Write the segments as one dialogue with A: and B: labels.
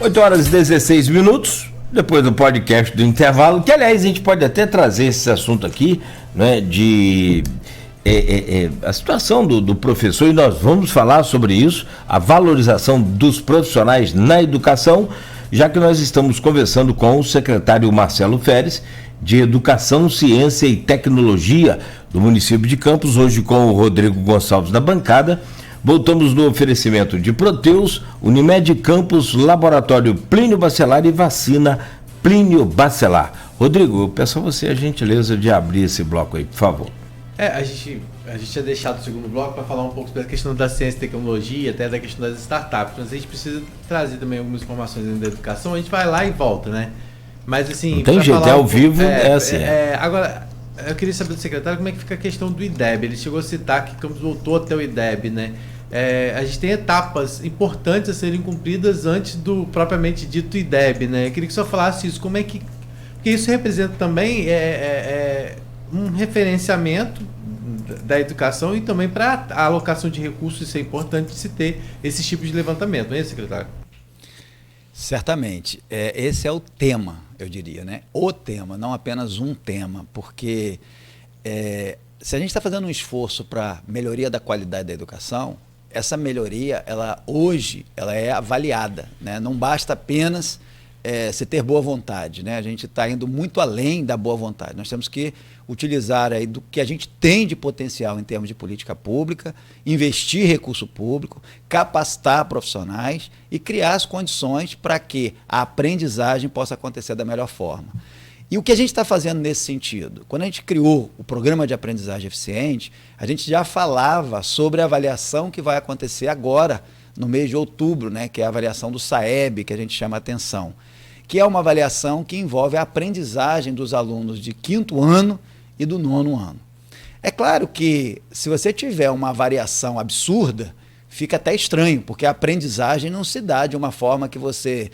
A: 8h16, depois do podcast do intervalo, que aliás a gente pode até trazer esse assunto aqui, né, de a situação do professor, e nós vamos falar sobre isso, a valorização dos profissionais na educação, já que nós estamos conversando com o secretário Marcelo Feres, de Educação, Ciência e Tecnologia do município de Campos, hoje com o Rodrigo Gonçalves na bancada. Voltamos no oferecimento de Proteus, Unimed Campos, Laboratório Plínio Bacelar e Vacina Plínio Bacelar. Rodrigo, eu peço a você a gentileza de abrir esse bloco aí, por favor.
B: A gente tinha deixado o segundo bloco para falar um pouco sobre a questão da ciência e tecnologia, até da questão das startups, mas a gente precisa trazer também algumas informações da educação, a gente vai lá e volta, né? Mas assim...
A: Não tem jeito, ao vivo é assim.
B: Agora, eu queria saber do secretário como é que fica a questão do IDEB. Ele chegou a citar que Campos voltou até o IDEB, né? A gente tem etapas importantes a serem cumpridas antes do propriamente dito IDEB, né? Eu queria que o senhor falasse isso, como é que... Porque isso representa também um referenciamento da educação e também para a alocação de recursos. Isso é importante se ter esses tipos de levantamento, não é isso, secretário?
C: Certamente. Esse é o tema, eu diria, né? O tema, não apenas um tema, porque se a gente está fazendo um esforço para melhoria da qualidade da educação, essa melhoria, hoje, ela é avaliada, né? Não basta apenas se ter boa vontade, né? A gente está indo muito além da boa vontade. Nós temos que utilizar aí do que a gente tem de potencial em termos de política pública, investir recurso público, capacitar profissionais e criar as condições para que a aprendizagem possa acontecer da melhor forma. E o que a gente está fazendo nesse sentido? Quando a gente criou o Programa de Aprendizagem Eficiente, a gente já falava sobre a avaliação que vai acontecer agora, no mês de outubro, né, que é a avaliação do SAEB, que a gente chama atenção, que é uma avaliação que envolve a aprendizagem dos alunos de 5º ano e do 9º ano. É claro que, se você tiver uma variação absurda, fica até estranho, porque a aprendizagem não se dá de uma forma que você...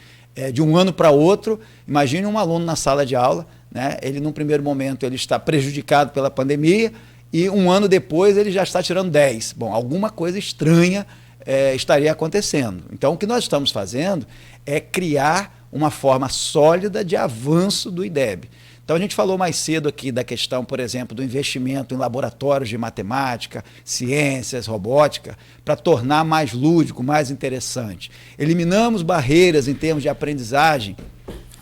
C: de um ano para outro, imagine um aluno na sala de aula, né? Ele, num primeiro momento, ele está prejudicado pela pandemia e um ano depois ele já está tirando 10. Bom, alguma coisa estranha estaria acontecendo. Então, o que nós estamos fazendo é criar uma forma sólida de avanço do IDEB. Então, a gente falou mais cedo aqui da questão, por exemplo, do investimento em laboratórios de matemática, ciências, robótica, para tornar mais lúdico, mais interessante. Eliminamos barreiras em termos de aprendizagem,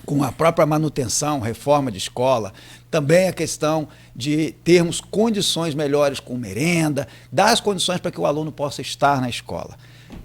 C: com a própria manutenção, reforma de escola, também a questão de termos condições melhores com merenda, dar as condições para que o aluno possa estar na escola.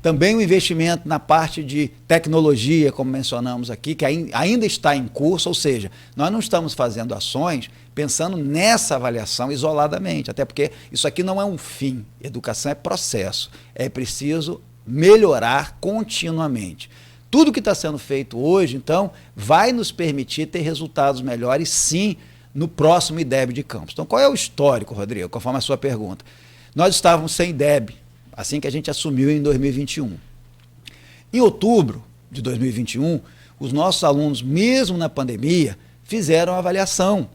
C: Também o investimento na parte de tecnologia, como mencionamos aqui, que ainda está em curso, ou seja, nós não estamos fazendo ações pensando nessa avaliação isoladamente, até porque isso aqui não é um fim, educação é processo, é preciso melhorar continuamente. Tudo que está sendo feito hoje, então, vai nos permitir ter resultados melhores, sim, no próximo IDEB de Campos. Então, qual é o histórico, Rodrigo, conforme a sua pergunta? Nós estávamos sem IDEB, assim que a gente assumiu em 2021. Em outubro de 2021, os nossos alunos, mesmo na pandemia, fizeram a avaliação,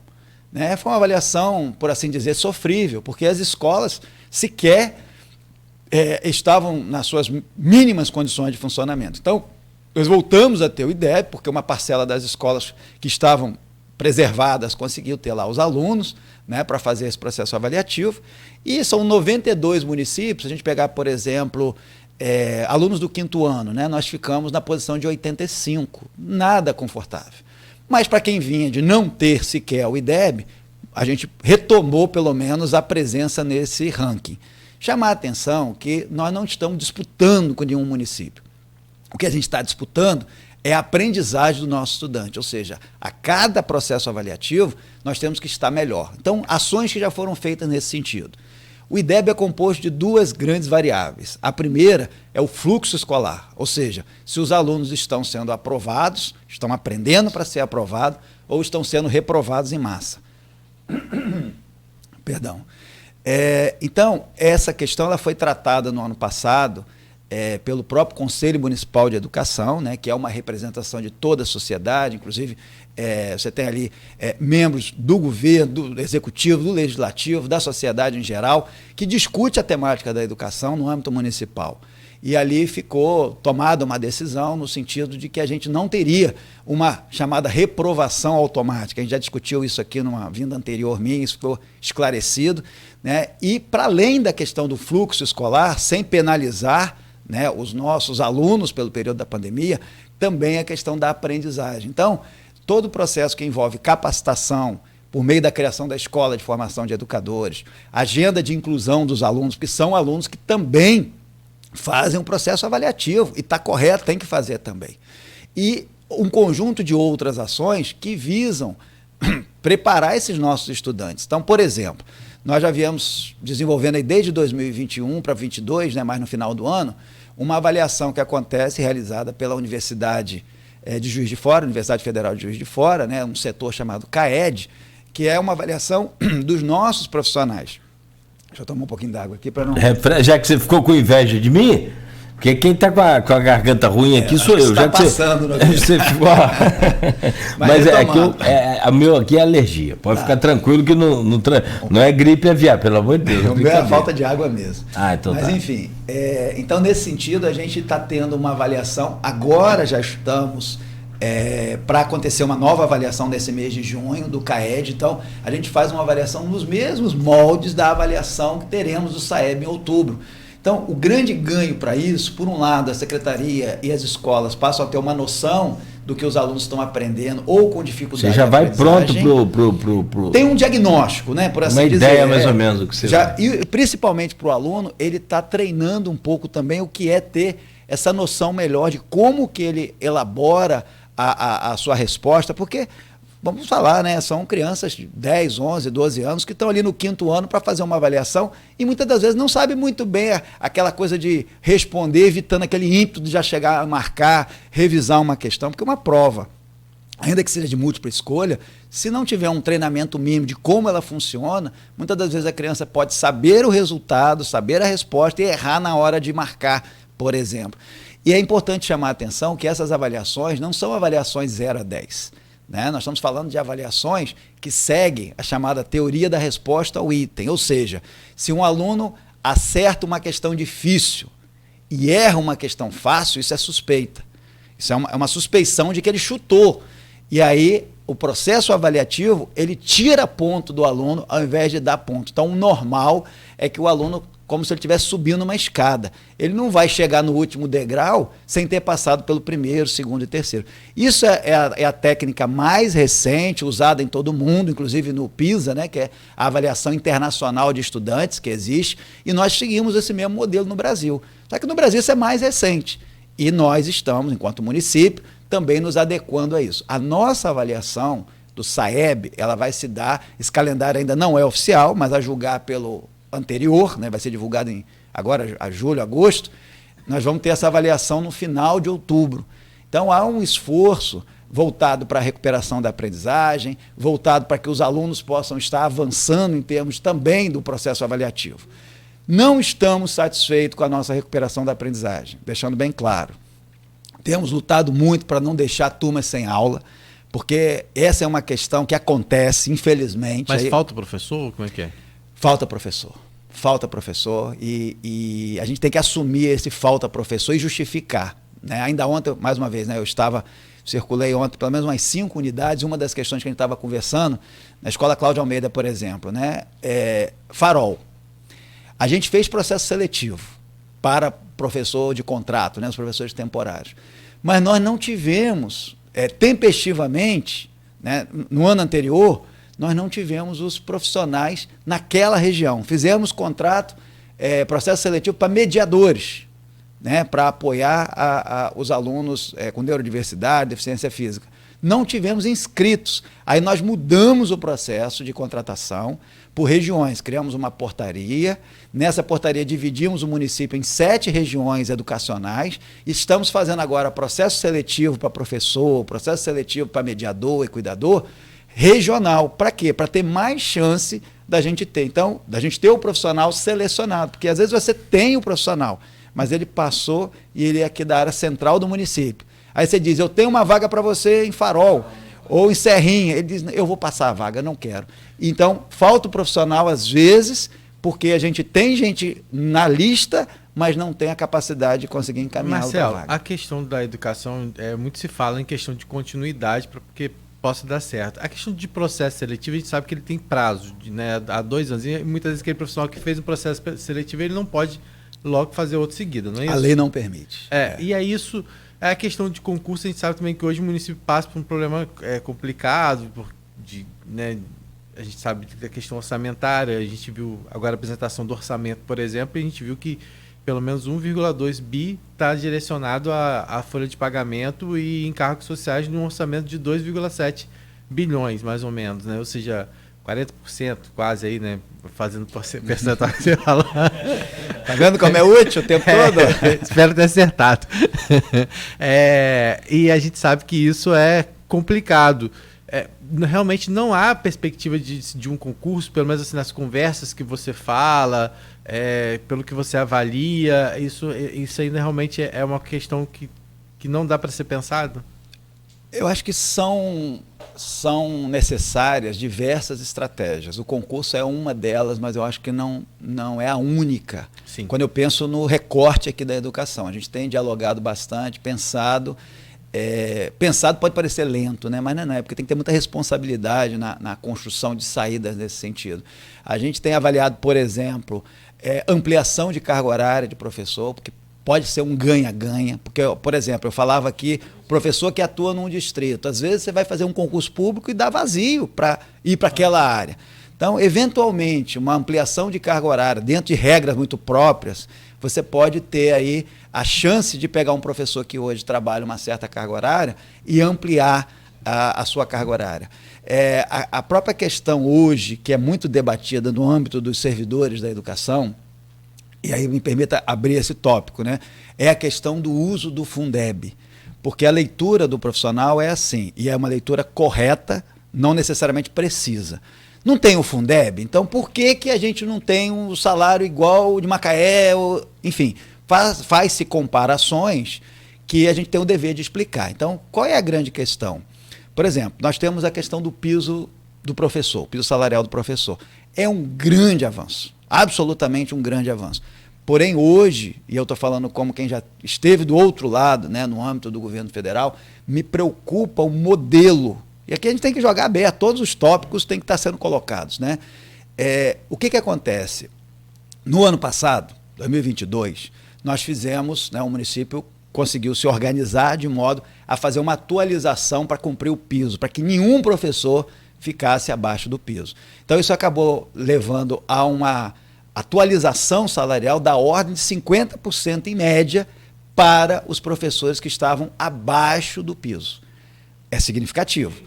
C: né? Foi uma avaliação, por assim dizer, sofrível, porque as escolas sequer estavam nas suas mínimas condições de funcionamento. Então, nós voltamos a ter o IDEB, porque uma parcela das escolas que estavam preservadas conseguiu ter lá os alunos, né, para fazer esse processo avaliativo, e são 92 municípios. A gente pegar, por exemplo, alunos do 5º ano, né, nós ficamos na posição de 85, nada confortável. Mas para quem vinha de não ter sequer o IDEB, a gente retomou pelo menos a presença nesse ranking. Chamar a atenção que nós não estamos disputando com nenhum município. O que a gente está disputando é a aprendizagem do nosso estudante, ou seja, a cada processo avaliativo nós temos que estar melhor. Então, ações que já foram feitas nesse sentido. O IDEB é composto de 2 grandes variáveis. A primeira é o fluxo escolar, ou seja, se os alunos estão sendo aprovados, estão aprendendo para ser aprovados, ou estão sendo reprovados em massa. Perdão. Então, essa questão ela foi tratada no ano passado pelo próprio Conselho Municipal de Educação, né, que é uma representação de toda a sociedade, inclusive você tem ali membros do governo, do executivo, do legislativo, da sociedade em geral, que discute a temática da educação no âmbito municipal. E ali ficou tomada uma decisão no sentido de que a gente não teria uma chamada reprovação automática. A gente já discutiu isso aqui numa vinda anterior minha, isso ficou esclarecido, né? E para além da questão do fluxo escolar, sem penalizar, né, os nossos alunos pelo período da pandemia, também a questão da aprendizagem. Então, todo o processo que envolve capacitação, por meio da criação da escola de formação de educadores, agenda de inclusão dos alunos, que são alunos que também fazem um processo avaliativo, e está correto, tem que fazer também. E um conjunto de outras ações que visam preparar esses nossos estudantes. Então, por exemplo, nós já viemos desenvolvendo aí desde 2021 para 2022, né, mais no final do ano, uma avaliação que acontece, realizada pela Universidade de Juiz de Fora, Universidade Federal de Juiz de Fora, né, um setor chamado CAED, que é uma avaliação dos nossos profissionais. Deixa eu tomar um pouquinho d'água aqui para não...
A: Já que você ficou com inveja de mim, porque quem está com a garganta ruim aqui sou eu.
C: Já que passando
A: você ficou... Mas é que a meu aqui é alergia. Pode ficar tranquilo que não é gripe aviar, pelo amor de Deus.
C: Não é falta de água mesmo.
A: Então
C: mas enfim, então nesse sentido a gente está tendo uma avaliação, agora já estamos... para acontecer uma nova avaliação nesse mês de junho do CAED, então a gente faz uma avaliação nos mesmos moldes da avaliação que teremos do SAEB em outubro. Então, o grande ganho para isso, por um lado, a secretaria e as escolas passam a ter uma noção do que os alunos estão aprendendo ou com dificuldade.
A: Você já vai pronto pro...
C: Tem um diagnóstico, né? Por assim dizer.
A: Uma ideia mais ou menos do que você vai.
C: E principalmente para o aluno, ele está treinando um pouco também o que é ter essa noção melhor de como que ele elabora a sua resposta, porque, vamos falar, né, são crianças de 10, 11, 12 anos que estão ali no 5º ano para fazer uma avaliação e muitas das vezes não sabem muito bem aquela coisa de responder, evitando aquele ímpeto de já chegar a marcar, revisar uma questão, porque uma prova, ainda que seja de múltipla escolha, se não tiver um treinamento mínimo de como ela funciona, muitas das vezes a criança pode saber o resultado, saber a resposta e errar na hora de marcar, por exemplo. E é importante chamar a atenção que essas avaliações não são avaliações 0 a 10. Né? Nós estamos falando de avaliações que seguem a chamada teoria da resposta ao item. Ou seja, se um aluno acerta uma questão difícil e erra uma questão fácil, isso é suspeita. Isso é uma suspeição de que ele chutou. E aí o processo avaliativo, ele tira ponto do aluno ao invés de dar ponto. Então o normal é que o aluno, como se ele estivesse subindo uma escada. Ele não vai chegar no último degrau sem ter passado pelo 1º, 2º e 3º. Isso é a técnica mais recente, usada em todo o mundo, inclusive no PISA, né, que é a avaliação internacional de estudantes que existe, e nós seguimos esse mesmo modelo no Brasil. Só que no Brasil isso é mais recente. E nós estamos, enquanto município, também nos adequando a isso. A nossa avaliação do SAEB, ela vai se dar, esse calendário ainda não é oficial, mas a julgar pelo anterior, né, vai ser divulgado agora a julho, agosto, nós vamos ter essa avaliação no final de outubro. Então há um esforço voltado para a recuperação da aprendizagem, voltado para que os alunos possam estar avançando em termos também do processo avaliativo. Não estamos satisfeitos com a nossa recuperação da aprendizagem, deixando bem claro. Temos lutado muito para não deixar turmas sem aula, porque essa é uma questão que acontece, infelizmente.
B: Mas falta professor? Como é que é?
C: Falta professor e a gente tem que assumir esse falta professor e justificar. Né? Ainda ontem, mais uma vez, né, circulei ontem pelo menos umas 5 unidades, uma das questões que a gente estava conversando, na Escola Cláudio Almeida, por exemplo, né, Farol. A gente fez processo seletivo para professor de contrato, né, os professores temporários, mas nós não tivemos, tempestivamente, né, no ano anterior, nós não tivemos os profissionais naquela região. Fizemos contrato, processo seletivo para mediadores, né, para apoiar os alunos com neurodiversidade, deficiência física. Não tivemos inscritos. Aí nós mudamos o processo de contratação por regiões. Criamos uma portaria. Nessa portaria dividimos o município em 7 regiões educacionais. Estamos fazendo agora processo seletivo para professor, processo seletivo para mediador e cuidador, regional. Para quê? Para ter mais chance da gente ter. Então, da gente ter o profissional selecionado. Porque às vezes você tem o profissional, mas ele passou e ele é aqui da área central do município. Aí você diz, eu tenho uma vaga para você em Farol ou em Serrinha. Ele diz, eu vou passar a vaga, não quero. Então, falta o profissional às vezes porque a gente tem gente na lista, mas não tem a capacidade de conseguir encaminhar o
B: Marcelo,
C: vaga.
B: a questão da educação, muito se fala em questão de continuidade para que possa dar certo. A questão de processo seletivo, a gente sabe que ele tem prazo, né, há 2 anos, e muitas vezes aquele profissional que fez um processo seletivo, ele não pode logo fazer outro seguida, não é isso?
C: A lei não permite.
B: E aí isso, a questão de concurso, a gente sabe também que hoje o município passa por um problema complicado, né, a gente sabe da questão orçamentária, a gente viu agora a apresentação do orçamento, por exemplo, e a gente viu que pelo menos 1,2 bi está direcionado à folha de pagamento e encargos sociais num orçamento de 2,7 bilhões, mais ou menos, né? Ou seja, 40% quase aí, né? Fazendo percentual que você falou.
C: Tá vendo como é útil o tempo todo?
B: Espero ter acertado. E a gente sabe que isso é complicado. Realmente não há perspectiva de um concurso, pelo menos assim, nas conversas que você fala, pelo que você avalia, isso ainda realmente é uma questão que não dá para ser pensado?
C: Eu acho que são necessárias diversas estratégias. O concurso é uma delas, mas eu acho que não é a única.
B: Sim.
C: Quando eu penso no recorte aqui da educação, a gente tem dialogado bastante, pensado. Pensado pode parecer lento, né? Mas não é, porque tem que ter muita responsabilidade na construção de saídas nesse sentido. A gente tem avaliado, por exemplo, ampliação de carga horária de professor, porque pode ser um ganha-ganha, porque, por exemplo, eu falava aqui, professor que atua num distrito, às vezes você vai fazer um concurso público e dá vazio para ir para aquela área. Então, eventualmente, uma ampliação de carga horária dentro de regras muito próprias, você pode ter aí a chance de pegar um professor que hoje trabalha uma certa carga horária e ampliar a sua carga horária. A própria questão hoje, que é muito debatida no âmbito dos servidores da educação, e aí me permita abrir esse tópico, né? É a questão do uso do Fundeb, porque a leitura do profissional é assim, e é uma leitura correta, não necessariamente precisa. Não tem o Fundeb, então por que a gente não tem um salário igual de Macaé? Enfim, faz-se comparações que a gente tem o dever de explicar. Então, qual é a grande questão? Por exemplo, nós temos a questão do piso do professor, piso salarial do professor. É um grande avanço, absolutamente um grande avanço. Porém, hoje, e eu estou falando como quem já esteve do outro lado, né, no âmbito do governo federal, me preocupa o modelo. E aqui a gente tem que jogar aberto, todos os tópicos têm que estar sendo colocados, né? O que acontece? No ano passado, 2022, nós fizemos, né, o município conseguiu se organizar de modo a fazer uma atualização para cumprir o piso, para que nenhum professor ficasse abaixo do piso. Então isso acabou levando a uma atualização salarial da ordem de 50% em média para os professores que estavam abaixo do piso. É significativo.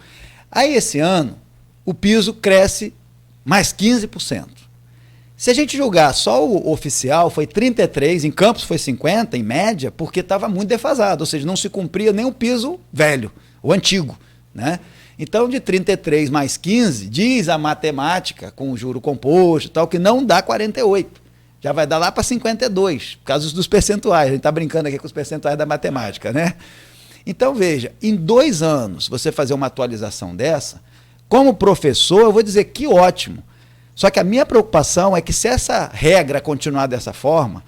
C: Aí esse ano, o piso cresce mais 15%. Se a gente julgar só o oficial, foi 33%, em Campos foi 50%, em média, porque estava muito defasado, ou seja, não se cumpria nem o piso velho, o antigo, né? Então, de 33 mais 15, diz a matemática, com o juro composto e tal, que não dá 48. Já vai dar lá para 52, por causa dos percentuais. A gente está brincando aqui com os percentuais da matemática, né? Então, veja, em 2 anos, você fazer uma atualização dessa, como professor, eu vou dizer que ótimo. Só que a minha preocupação é que se essa regra continuar dessa forma,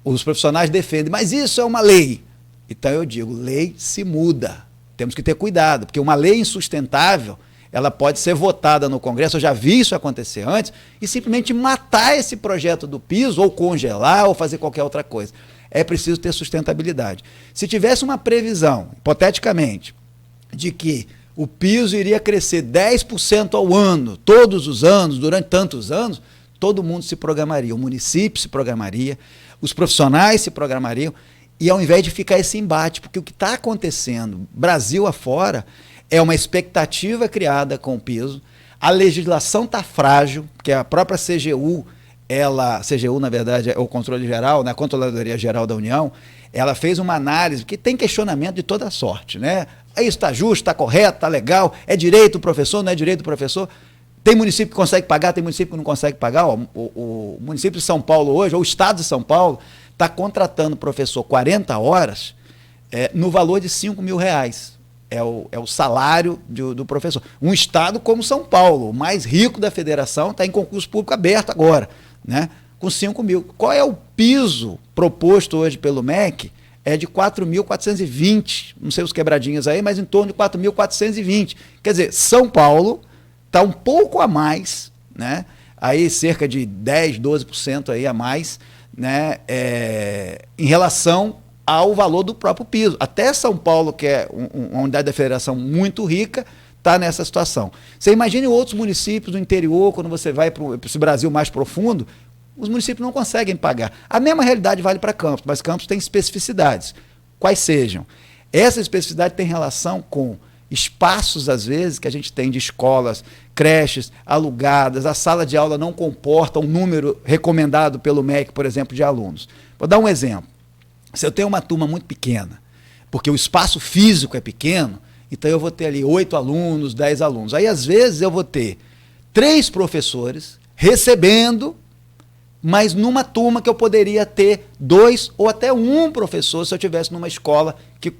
C: os profissionais defendem, mas isso é uma lei. Então eu digo, lei se muda. Temos que ter cuidado, porque uma lei insustentável, ela pode ser votada no Congresso, eu já vi isso acontecer antes, e simplesmente matar esse projeto do piso, ou congelar, ou fazer qualquer outra coisa. É preciso ter sustentabilidade. Se tivesse uma previsão, hipoteticamente, de que o piso iria crescer 10% ao ano, todos os anos, durante tantos anos, todo mundo se programaria, o município se programaria, os profissionais se programariam, e ao invés de ficar esse embate, porque o que está acontecendo, Brasil afora, é uma expectativa criada com o piso, a legislação está frágil, porque a própria CGU, CGU, na verdade, é o controle geral, né, a Controladoria Geral da União, ela fez uma análise, que tem questionamento de toda sorte, né? Isso está justo, está correto, está legal, é direito do professor, não é direito do professor? Tem município que consegue pagar, tem município que não consegue pagar. O município de São Paulo hoje, ou o estado de São Paulo, está contratando professor 40 horas no valor de R$5.000. É o salário do professor. Um estado como São Paulo, o mais rico da federação, está em concurso público aberto agora. né? Com 5 mil. Qual é o piso proposto hoje pelo MEC? É de 4.420, não sei os quebradinhas aí, mas em torno de 4.420. Quer dizer, São Paulo está um pouco a mais, né? Aí cerca de 10%, 12% aí a mais, né? Em relação ao valor do próprio piso. Até São Paulo, que é uma unidade da federação muito rica, está nessa situação. Você imagine outros municípios do interior, quando você vai para esse Brasil mais profundo, os municípios não conseguem pagar. A mesma realidade vale para Campos, mas Campos tem especificidades. Quais sejam? Essa especificidade tem relação com espaços, às vezes, que a gente tem de escolas, creches alugadas, a sala de aula não comporta um número recomendado pelo MEC, por exemplo, de alunos. Vou dar um exemplo. Se eu tenho uma turma muito pequena, porque o espaço físico é pequeno, então eu vou ter ali 8 alunos, 10 alunos. Aí, às vezes, eu vou ter 3 professores recebendo, mas numa turma que eu poderia ter 2 ou até 1 professor se eu tivesse numa escola que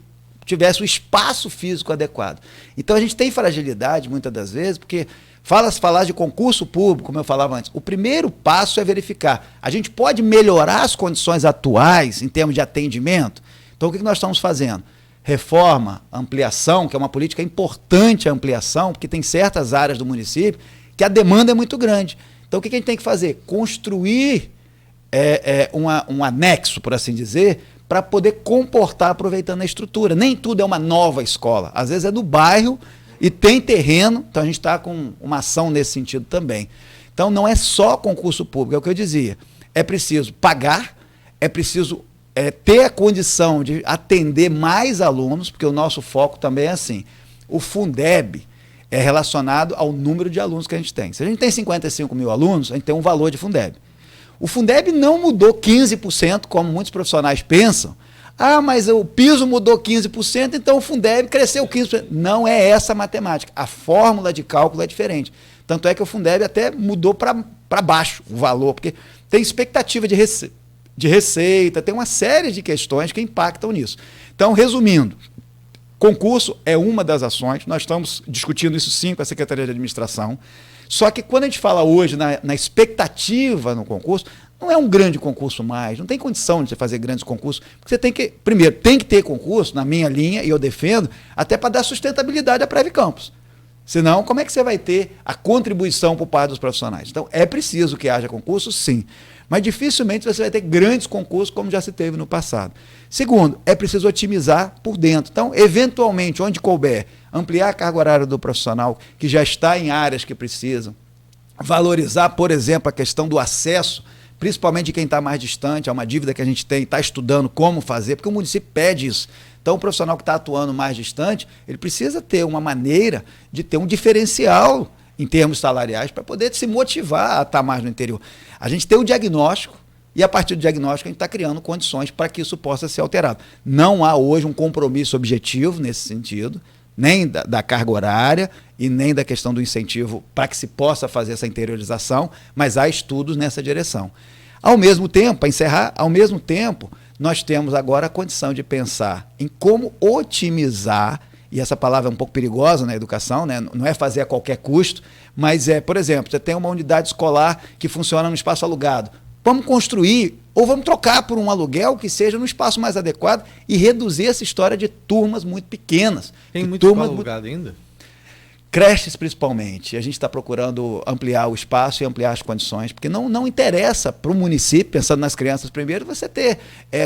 C: tivesse o espaço físico adequado. Então a gente tem fragilidade muitas das vezes, porque falar de concurso público, como eu falava antes, o primeiro passo é verificar. A gente pode melhorar as condições atuais em termos de atendimento? Então o que nós estamos fazendo? Reforma, ampliação, que é uma política importante a ampliação, porque tem certas áreas do município que a demanda é muito grande. Então, o que a gente tem que fazer? Construir um anexo, por assim dizer, para poder comportar aproveitando a estrutura. Nem tudo é uma nova escola. Às vezes é do bairro e tem terreno, então a gente está com uma ação nesse sentido também. Então, não é só concurso público, é o que eu dizia. É preciso pagar, é preciso ter a condição de atender mais alunos, porque o nosso foco também é assim. O Fundeb é relacionado ao número de alunos que a gente tem. Se a gente tem 55 mil alunos, a gente tem um valor de Fundeb. O Fundeb não mudou 15%, como muitos profissionais pensam. Ah, mas o piso mudou 15%, então o Fundeb cresceu 15%. Não é essa a matemática. A fórmula de cálculo é diferente. Tanto é que o Fundeb até mudou para baixo o valor, porque tem expectativa de receita, tem uma série de questões que impactam nisso. Então, resumindo, concurso é uma das ações, nós estamos discutindo isso sim com a Secretaria de Administração, só que quando a gente fala hoje na expectativa no concurso, não é um grande concurso mais, não tem condição de você fazer grandes concursos, porque você tem que, primeiro, tem que ter concurso, na minha linha, e eu defendo, até para dar sustentabilidade à Preve Campos. Senão, como é que você vai ter a contribuição por parte dos profissionais? Então, é preciso que haja concurso, sim. Mas dificilmente você vai ter grandes concursos como já se teve no passado. Segundo, é preciso otimizar por dentro. Então, eventualmente, onde couber, ampliar a carga horária do profissional que já está em áreas que precisam, valorizar, por exemplo, a questão do acesso, principalmente de quem está mais distante, é uma dívida que a gente tem, está estudando como fazer, porque o município pede isso. Então, o profissional que está atuando mais distante, ele precisa ter uma maneira de ter um diferencial em termos salariais para poder se motivar a estar mais no interior. A gente tem o diagnóstico e, a partir do diagnóstico, a gente está criando condições para que isso possa ser alterado. Não há hoje um compromisso objetivo nesse sentido, nem da carga horária e nem da questão do incentivo para que se possa fazer essa interiorização, mas há estudos nessa direção. Ao mesmo tempo, para encerrar, nós temos agora a condição de pensar em como otimizar, e essa palavra é um pouco perigosa na educação, né? Não é fazer a qualquer custo, mas por exemplo, você tem uma unidade escolar que funciona no espaço alugado. Vamos construir ou vamos trocar por um aluguel que seja no espaço mais adequado e reduzir essa história de turmas muito pequenas.
B: Tem muito espaço alugado ainda?
C: Creches, principalmente. A gente está procurando ampliar o espaço e ampliar as condições, porque não interessa para o município, pensando nas crianças primeiro, você ter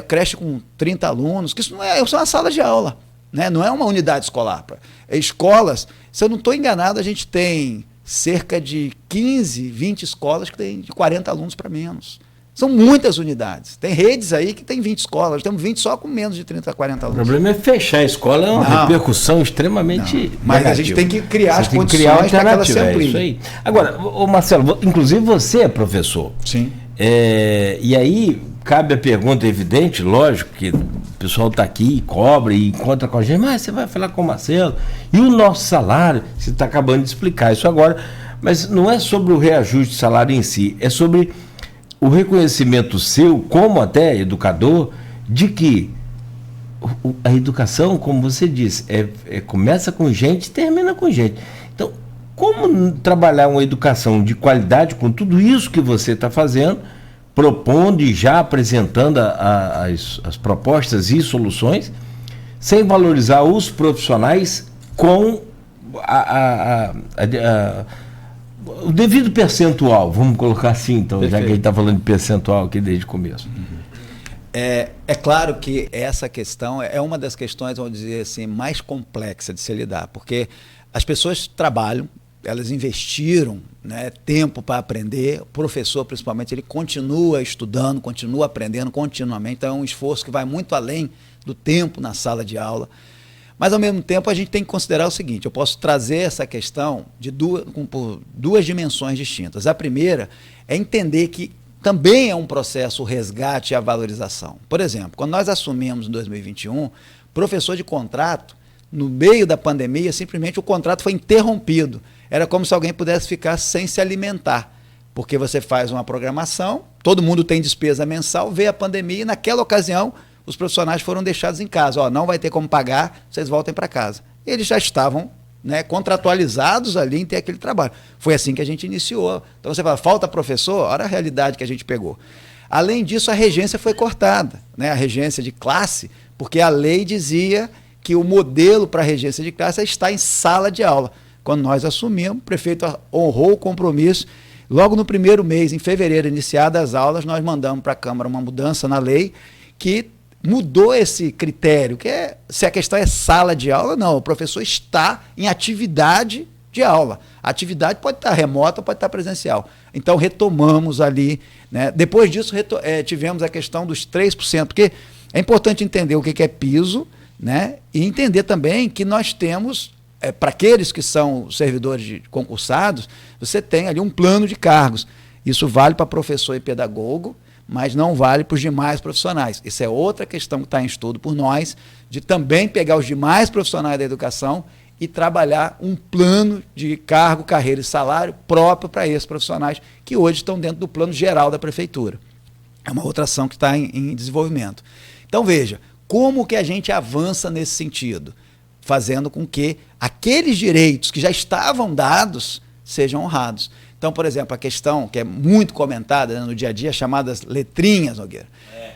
C: creche com 30 alunos, que isso não é uma sala de aula, né? Não é uma unidade escolar. Escolas, se eu não estou enganado, a gente tem cerca de 15, 20 escolas que tem de 40 alunos para menos. São muitas unidades. Tem redes aí que tem 20 escolas, nós temos 20 só com menos de 30, 40 alunos.
A: O problema é fechar a escola, é uma repercussão extremamente
C: mas negativa. A gente tem que criar as condições para que ela se amplie.
A: Isso aí. Agora, Marcelo, inclusive você é professor.
C: Sim.
A: E aí cabe a pergunta evidente, lógico, que o pessoal está aqui, cobra e encontra com a gente, mas você vai falar com o Marcelo, e o nosso salário? Você está acabando de explicar isso agora, mas não é sobre o reajuste de salário em si, é sobre o reconhecimento seu, como até educador, de que a educação, como você disse, começa com gente e termina com gente. Então, como trabalhar uma educação de qualidade com tudo isso que você está fazendo, propondo e já apresentando as propostas e soluções, sem valorizar os profissionais com o devido percentual, vamos colocar assim, então,
C: Perfeito.
A: já que a gente está falando de percentual aqui desde o começo.
C: É claro que essa questão é uma das questões, vamos dizer assim, mais complexas de se lidar, porque as pessoas trabalham, elas investiram, né, tempo para aprender, o professor principalmente, ele continua estudando, continua aprendendo continuamente, então é um esforço que vai muito além do tempo na sala de aula, mas ao mesmo tempo a gente tem que considerar o seguinte, eu posso trazer essa questão por duas dimensões distintas. A primeira é entender que também é um processo o resgate e a valorização. Por exemplo, quando nós assumimos em 2021, professor de contrato, no meio da pandemia, simplesmente o contrato foi interrompido. Era como se alguém pudesse ficar sem se alimentar, porque você faz uma programação, todo mundo tem despesa mensal, vê a pandemia e naquela ocasião os profissionais foram deixados em casa. Ó, não vai ter como pagar, vocês voltem para casa. Eles já estavam, né, contratualizados ali em ter aquele trabalho. Foi assim que a gente iniciou. Então você fala, falta professor? Olha a realidade que a gente pegou. Além disso, a regência foi cortada, né, a regência de classe, porque a lei dizia que o modelo para a regência de classe é estar em sala de aula. Quando nós assumimos, o prefeito honrou o compromisso. Logo no primeiro mês, em fevereiro, iniciadas as aulas, nós mandamos para a Câmara uma mudança na lei que mudou esse critério, que é se a questão é sala de aula, não, o professor está em atividade de aula. A atividade pode estar remota, pode estar presencial. Então retomamos ali, né? Depois disso tivemos a questão dos 3%, porque é importante entender o que é piso, né? E entender também que nós temos, para aqueles que são servidores concursados, você tem ali um plano de cargos. Isso vale para professor e pedagogo, mas não vale para os demais profissionais. Isso é outra questão que está em estudo por nós, de também pegar os demais profissionais da educação e trabalhar um plano de cargo, carreira e salário próprio para esses profissionais que hoje estão dentro do plano geral da prefeitura. É uma outra ação que está em desenvolvimento. Então, veja, como que a gente avança nesse sentido? Fazendo com que aqueles direitos que já estavam dados sejam honrados. Então, por exemplo, a questão que é muito comentada, né, no dia a dia, chamadas letrinhas, Nogueira.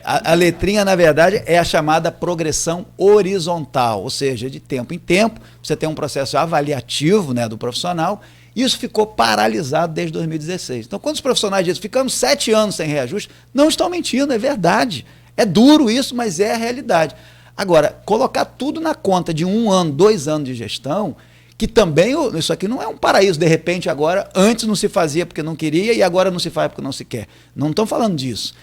C: A letrinha, na verdade, é a chamada progressão horizontal, ou seja, de tempo em tempo, você tem um processo avaliativo, né, do profissional. Isso ficou paralisado desde 2016. Então, quando os profissionais dizem ficamos 7 anos sem reajuste, não estão mentindo, é verdade. É duro isso, mas é a realidade. Agora, colocar tudo na conta de 1 ano, 2 anos de gestão, que também, isso aqui não é um paraíso, de repente agora, antes não se fazia porque não queria e agora não se faz porque não se quer. Não estão falando disso.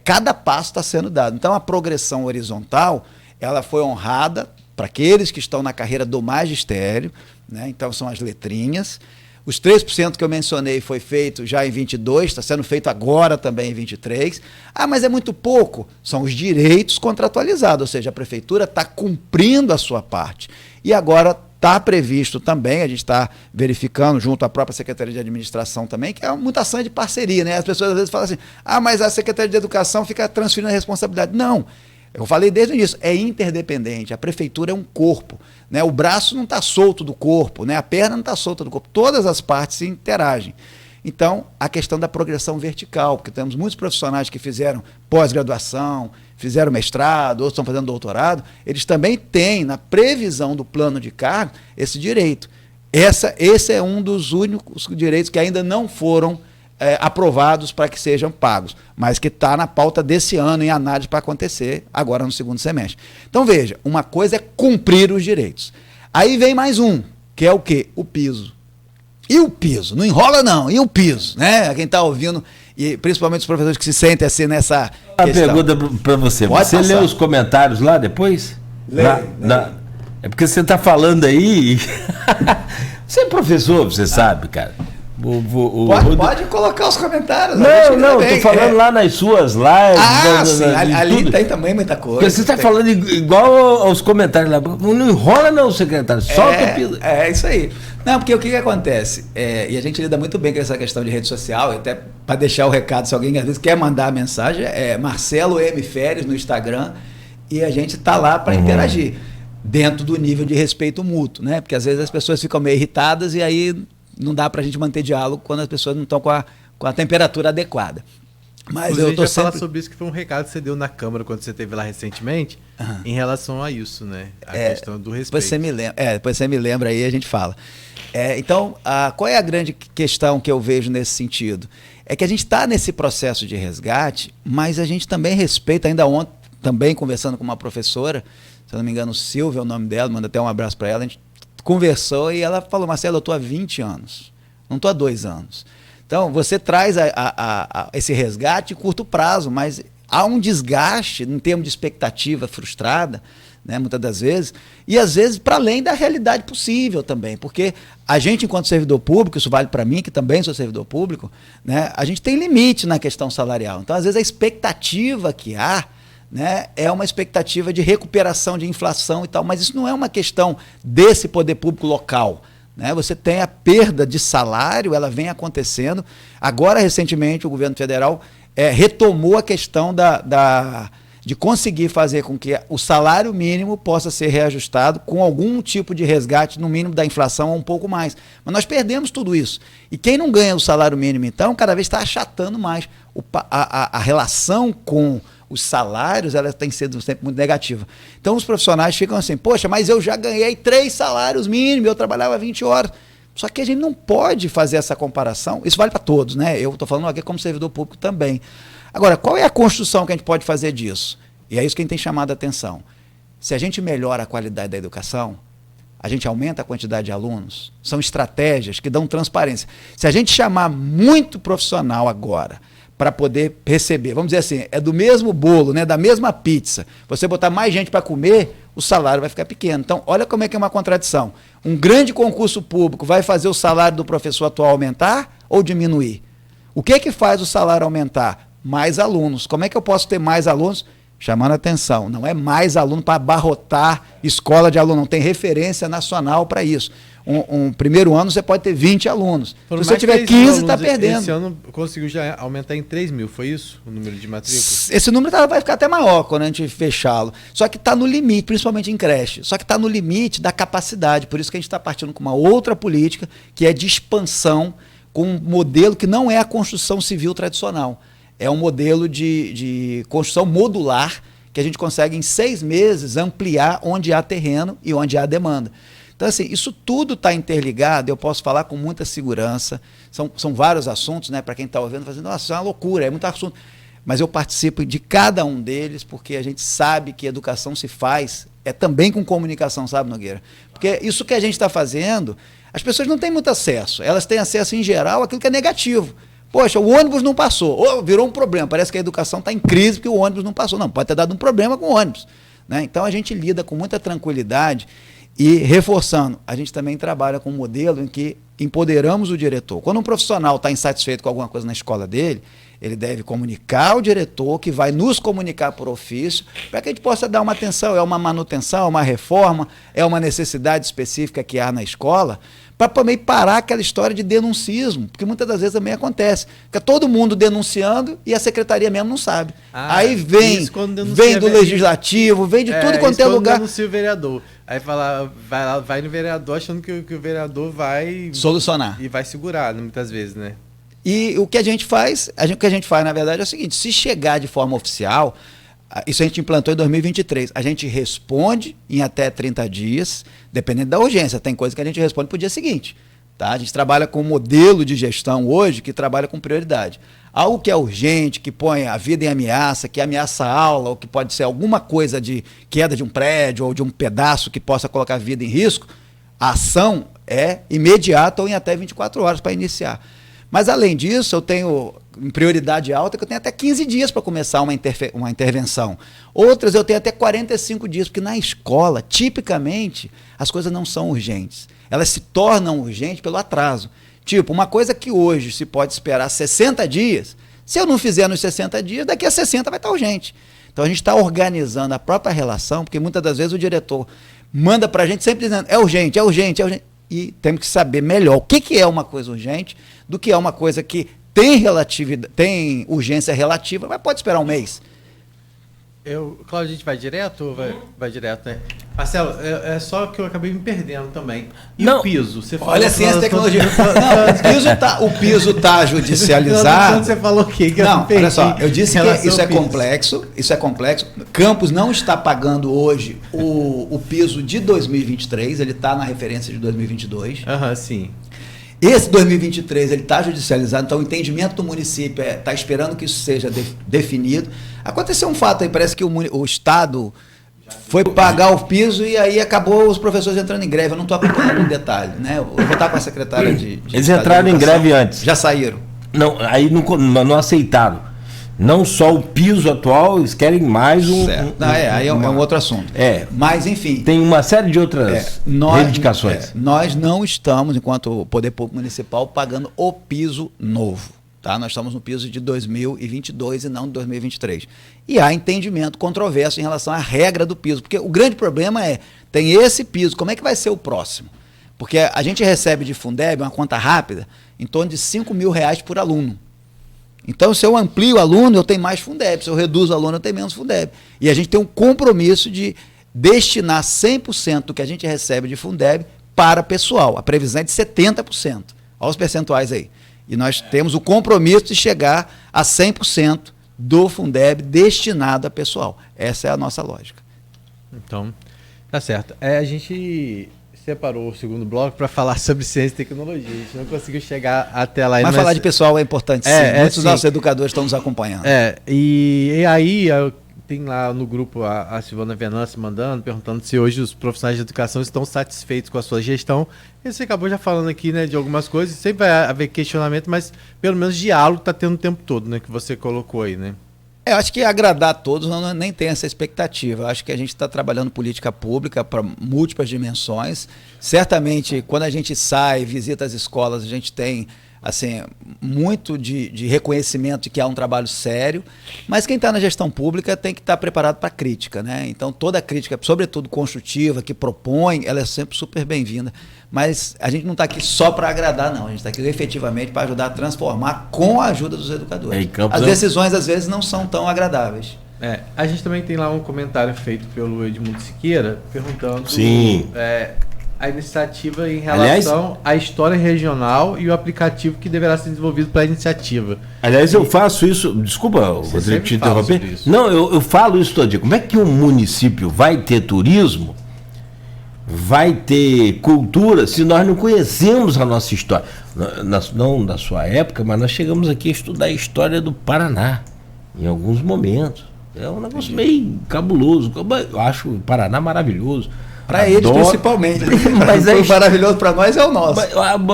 C: Cada passo está sendo dado. Então a progressão horizontal, ela foi honrada para aqueles que estão na carreira do magistério, né? Então são as letrinhas. Os 3% que eu mencionei foi feito já em 22, está sendo feito agora também em 23. Ah, mas é muito pouco. São os direitos contratualizados, ou seja, a prefeitura está cumprindo a sua parte. E agora está previsto também, a gente está verificando junto à própria Secretaria de Administração também, que é uma mutação de parceria, né? As pessoas às vezes falam assim, ah, mas a Secretaria de Educação fica transferindo a responsabilidade. Não, eu falei desde o início, é interdependente, a prefeitura é um corpo, né? O braço não está solto do corpo, né? A perna não está solta do corpo, todas as partes se interagem. Então, a questão da progressão vertical, porque temos muitos profissionais que fizeram pós-graduação, fizeram mestrado, outros estão fazendo doutorado, eles também têm, na previsão do plano de cargo, esse direito. Esse é um dos únicos direitos que ainda não foram aprovados para que sejam pagos, mas que está na pauta desse ano em análise para acontecer agora no segundo semestre. Então, veja, uma coisa é cumprir os direitos. Aí vem mais um, que é o quê? O piso. E o piso? Não enrola não, e o piso? Né? Quem está ouvindo, e principalmente os professores que se sentem assim nessa questão.
A: Uma pergunta para você.
C: Pode
A: você
C: passar.
A: Lê os comentários lá depois? É porque você está falando aí. Você é professor, você sabe, cara.
C: Pode colocar os comentários.
A: Não, estou falando lá nas suas lives.
C: Sim, ali tem também muita coisa.
A: Porque você está falando igual aos comentários lá. Não enrola não, secretário. Solta o piso.
C: É isso aí. Não, porque o que acontece? E a gente lida muito bem com essa questão de rede social, até para deixar o recado, se alguém às vezes quer mandar a mensagem, é Marcelo M. Férez no Instagram, e a gente está lá para interagir, dentro do nível de respeito mútuo, né? Porque às vezes as pessoas ficam meio irritadas e aí não dá para a gente manter diálogo quando as pessoas não estão com a temperatura adequada. Mas
B: Inclusive,
C: eu tô
B: a gente vai
C: sempre...
B: falar sobre isso, que foi um recado que você deu na Câmara quando você esteve lá recentemente, em relação a isso, né? A questão do respeito.
C: Depois você me lembra aí, a gente fala. Então, qual é a grande questão que eu vejo nesse sentido? É que a gente está nesse processo de resgate, mas a gente também respeita, ainda ontem, também conversando com uma professora, se eu não me engano, Silvia é o nome dela, manda até um abraço para ela, a gente conversou e ela falou, Marcelo, eu estou há 20 anos, não estou há 2 anos. Então, você traz esse resgate em curto prazo, mas há um desgaste em termos de expectativa frustrada, né, muitas das vezes, e às vezes para além da realidade possível também, porque a gente, enquanto servidor público, isso vale para mim, que também sou servidor público, né, a gente tem limite na questão salarial. Então, às vezes, a expectativa que há, né, é uma expectativa de recuperação de inflação e tal, mas isso não é uma questão desse poder público local. Né? Você tem a perda de salário, ela vem acontecendo. Agora, recentemente, o governo federal retomou a questão de conseguir fazer com que o salário mínimo possa ser reajustado com algum tipo de resgate, no mínimo da inflação ou um pouco mais. Mas nós perdemos tudo isso. E quem não ganha o salário mínimo, então, cada vez está achatando mais. A relação com os salários, ela tem sido sempre muito negativa. Então, os profissionais ficam assim, poxa, mas eu já ganhei 3 salários mínimos, eu trabalhava 20 horas. Só que a gente não pode fazer essa comparação. Isso vale para todos, né? Eu estou falando aqui como servidor público também. Agora, qual é a construção que a gente pode fazer disso? E é isso que a gente tem chamado a atenção. Se a gente melhora a qualidade da educação, a gente aumenta a quantidade de alunos, são estratégias que dão transparência. Se a gente chamar muito profissional agora para poder receber, vamos dizer assim, é do mesmo bolo, né, da mesma pizza, você botar mais gente para comer, o salário vai ficar pequeno. Então, olha como é que é uma contradição. Um grande concurso público vai fazer o salário do professor atual aumentar ou diminuir? O que é que faz o salário aumentar? Mais alunos. Como é que eu posso ter mais alunos? Chamando a atenção, não é mais aluno para abarrotar escola de aluno, não tem referência nacional para isso. Um primeiro ano você pode ter 20 alunos. Se você tiver 15, está perdendo.
B: Esse ano conseguiu já aumentar em 3 mil, foi isso? O número de matrículas?
C: Esse número vai ficar até maior quando a gente fechá-lo. Só que está no limite, principalmente em creche. Só que está no limite da capacidade. Por isso que a gente está partindo com uma outra política, que é de expansão, com um modelo que não é a construção civil tradicional. É um modelo de construção modular, que a gente consegue em 6 meses ampliar onde há terreno e onde há demanda. Então, assim, isso tudo está interligado, eu posso falar com muita segurança, são vários assuntos, né, para quem está ouvindo, fazendo, nossa, é uma loucura, é muito assunto. Mas eu participo de cada um deles, porque a gente sabe que educação se faz, também com comunicação, sabe, Nogueira? Porque isso que a gente está fazendo, as pessoas não têm muito acesso, elas têm acesso, em geral, àquilo que é negativo. Poxa, o ônibus não passou, virou um problema, parece que a educação está em crise porque o ônibus não passou. Não, pode ter dado um problema com o ônibus. Né? Então, a gente lida com muita tranquilidade e, reforçando, a gente também trabalha com um modelo em que empoderamos o diretor. Quando um profissional está insatisfeito com alguma coisa na escola dele, ele deve comunicar ao diretor, que vai nos comunicar por ofício, para que a gente possa dar uma atenção, é uma manutenção, é uma reforma, é uma necessidade específica que há na escola, para também parar aquela história de denuncismo, porque muitas das vezes também acontece. Fica todo mundo denunciando e a secretaria mesmo não sabe. Aí vem do legislativo, vem de tudo quanto é lugar.
B: Denuncia o vereador. Aí fala, vai no vereador achando que o vereador vai
C: solucionar.
B: E vai segurar, muitas vezes, né?
C: E o que a gente faz, na verdade, é o seguinte: se chegar de forma oficial, isso a gente implantou em 2023, a gente responde em até 30 dias, dependendo da urgência. Tem coisa que a gente responde para o dia seguinte. Tá? A gente trabalha com um modelo de gestão hoje que trabalha com prioridade. Algo que é urgente, que põe a vida em ameaça, que ameaça a aula, ou que pode ser alguma coisa de queda de um prédio ou de um pedaço que possa colocar a vida em risco, a ação é imediata ou em até 24 horas para iniciar. Mas, além disso, eu tenho prioridade alta, que eu tenho até 15 dias para começar uma intervenção. Outras eu tenho até 45 dias, porque na escola, tipicamente, as coisas não são urgentes. Elas se tornam urgentes pelo atraso. Tipo, uma coisa que hoje se pode esperar 60 dias, se eu não fizer nos 60 dias, daqui a 60 vai estar urgente. Então, a gente está organizando a própria relação, porque muitas das vezes o diretor manda para a gente sempre dizendo, é urgente, é urgente, é urgente. E temos que saber melhor o que é uma coisa urgente do que é uma coisa que tem urgência relativa, mas pode esperar um mês.
B: Cláudio, a gente vai direto ou vai direto, né? Marcelo, é só que eu acabei me perdendo também. E
A: não.
B: O piso? Você falou
C: olha a ciência e tecnologia. Não, o piso está judicializado.
B: Você falou o quê?
C: Não, olha só, eu disse que isso é complexo, Campos não está pagando hoje o piso de 2023, ele está na referência de 2022.
B: Sim.
C: Esse 2023 ele está judicializado, então o entendimento do município está esperando que isso seja definido. Aconteceu um fato aí, parece que o Estado foi pagar o piso e aí acabou os professores entrando em greve. Eu não estou acompanhando o detalhe, né? Eu vou estar com a secretária de
A: Eles entraram em greve antes.
C: Já saíram.
A: Não, aí não aceitaram. Não só o piso atual, eles querem mais
C: aí é um outro assunto. Mas, enfim.
A: Tem uma série de outras reivindicações.
C: Nós não estamos, enquanto Poder Público Municipal, pagando o piso novo. Tá? Nós estamos no piso de 2022 e não de 2023. E há entendimento controverso em relação à regra do piso. Porque o grande problema tem esse piso, como é que vai ser o próximo? Porque a gente recebe de Fundeb, uma conta rápida, em torno de R$5.000 por aluno. Então, se eu amplio o aluno, eu tenho mais Fundeb. Se eu reduzo o aluno, eu tenho menos Fundeb. E a gente tem um compromisso de destinar 100% do que a gente recebe de Fundeb para pessoal. A previsão é de 70%. Olha os percentuais aí. E nós temos o compromisso de chegar a 100% do Fundeb destinado a pessoal. Essa é a nossa lógica.
B: Então, tá certo. A gente separou o segundo bloco para falar sobre ciência e tecnologia. A gente não conseguiu chegar até lá.
C: Mas falar de pessoal é importante, sim. Muitos dos nossos educadores estão nos acompanhando.
B: E aí tem lá no grupo a Silvana Venâncio mandando, perguntando se hoje os profissionais de educação estão satisfeitos com a sua gestão. E você acabou já falando aqui, né, de algumas coisas. Sempre vai haver questionamento, mas pelo menos diálogo está tendo o tempo todo, né, que você colocou aí, né?
C: Eu acho que agradar a todos nem tem essa expectativa. Eu acho que a gente está trabalhando política pública para múltiplas dimensões. Certamente, quando a gente sai, visita as escolas, a gente tem assim, muito de reconhecimento de que há um trabalho sério, mas quem está na gestão pública tem que estar preparado para a crítica, né? Então, toda crítica, sobretudo construtiva, que propõe, ela é sempre super bem-vinda. Mas a gente não está aqui só para agradar, não. A gente está aqui efetivamente para ajudar a transformar com a ajuda dos educadores. As decisões, às vezes, não são tão agradáveis.
B: A gente também tem lá um comentário feito pelo Edmundo Siqueira, perguntando a iniciativa em relação à história regional e o aplicativo que deverá ser desenvolvido para a iniciativa.
A: Aliás, eu faço isso, desculpa, Rodrigo, te interromper. Não, eu falo isso todo dia. Como é que um município vai ter turismo, vai ter cultura, se nós não conhecemos a nossa história? Não da sua época, mas nós chegamos aqui a estudar a história do Paraná, em alguns momentos. É um negócio meio cabuloso. Eu acho o Paraná maravilhoso.
C: Para eles, principalmente. Mas o maravilhoso para nós é o nosso.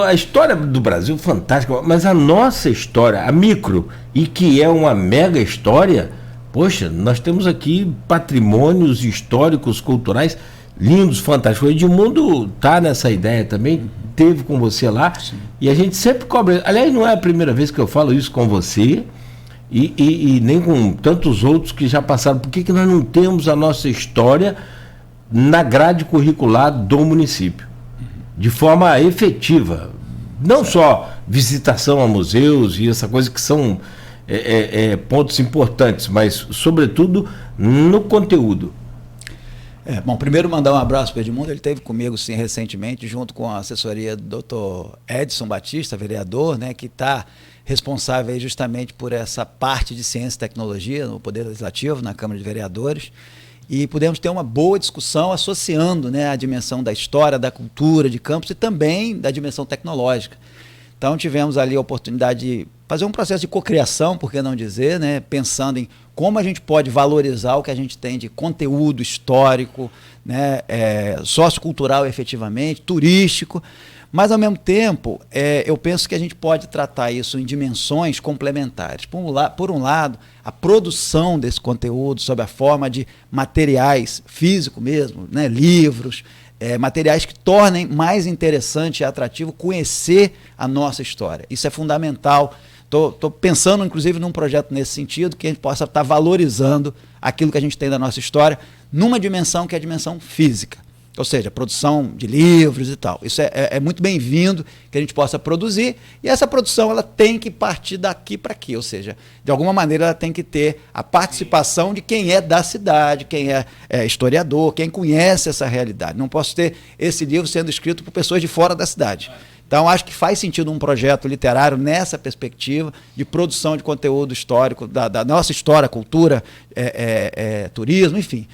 A: A história do Brasil é fantástica, mas a nossa história, a micro, e que é uma mega história, poxa, nós temos aqui patrimônios históricos, culturais lindos, fantásticos. O Edmundo está nessa ideia também, teve com você lá. Sim. E a gente sempre cobra. Aliás, não é a primeira vez que eu falo isso com você e nem com tantos outros que já passaram. Por que nós não temos a nossa história na grade curricular do município, de forma efetiva? Não só visitação a museus e essa coisa que são pontos importantes, mas sobretudo no conteúdo.
C: Bom, primeiro mandar um abraço para o Edmundo. Ele esteve comigo sim recentemente, junto com a assessoria do Dr. Edson Batista, vereador, né, que está responsável aí justamente por essa parte de ciência e tecnologia no Poder Legislativo, na Câmara de Vereadores. E pudemos ter uma boa discussão associando, né, a dimensão da história, da cultura de Campos e também da dimensão tecnológica. Então tivemos ali a oportunidade de fazer um processo de cocriação, por que não dizer, né, pensando em como a gente pode valorizar o que a gente tem de conteúdo histórico, né, sociocultural efetivamente, turístico, mas ao mesmo tempo eu penso que a gente pode tratar isso em dimensões complementares. Por um lado, a produção desse conteúdo sob a forma de materiais físicos mesmo, né, livros, materiais que tornem mais interessante e atrativo conhecer a nossa história. Isso é fundamental. Estou pensando, inclusive, num projeto nesse sentido, que a gente possa estar valorizando aquilo que a gente tem da nossa história numa dimensão que é a dimensão física. ou seja, produção de livros e tal. Isso é muito bem-vindo que a gente possa produzir, e essa produção ela tem que partir daqui para aqui, ou seja, de alguma maneira ela tem que ter a participação de quem é da cidade, quem é historiador, quem conhece essa realidade. Não posso ter esse livro sendo escrito por pessoas de fora da cidade. Então, acho que faz sentido um projeto literário nessa perspectiva de produção de conteúdo histórico, da nossa história, cultura, turismo, enfim.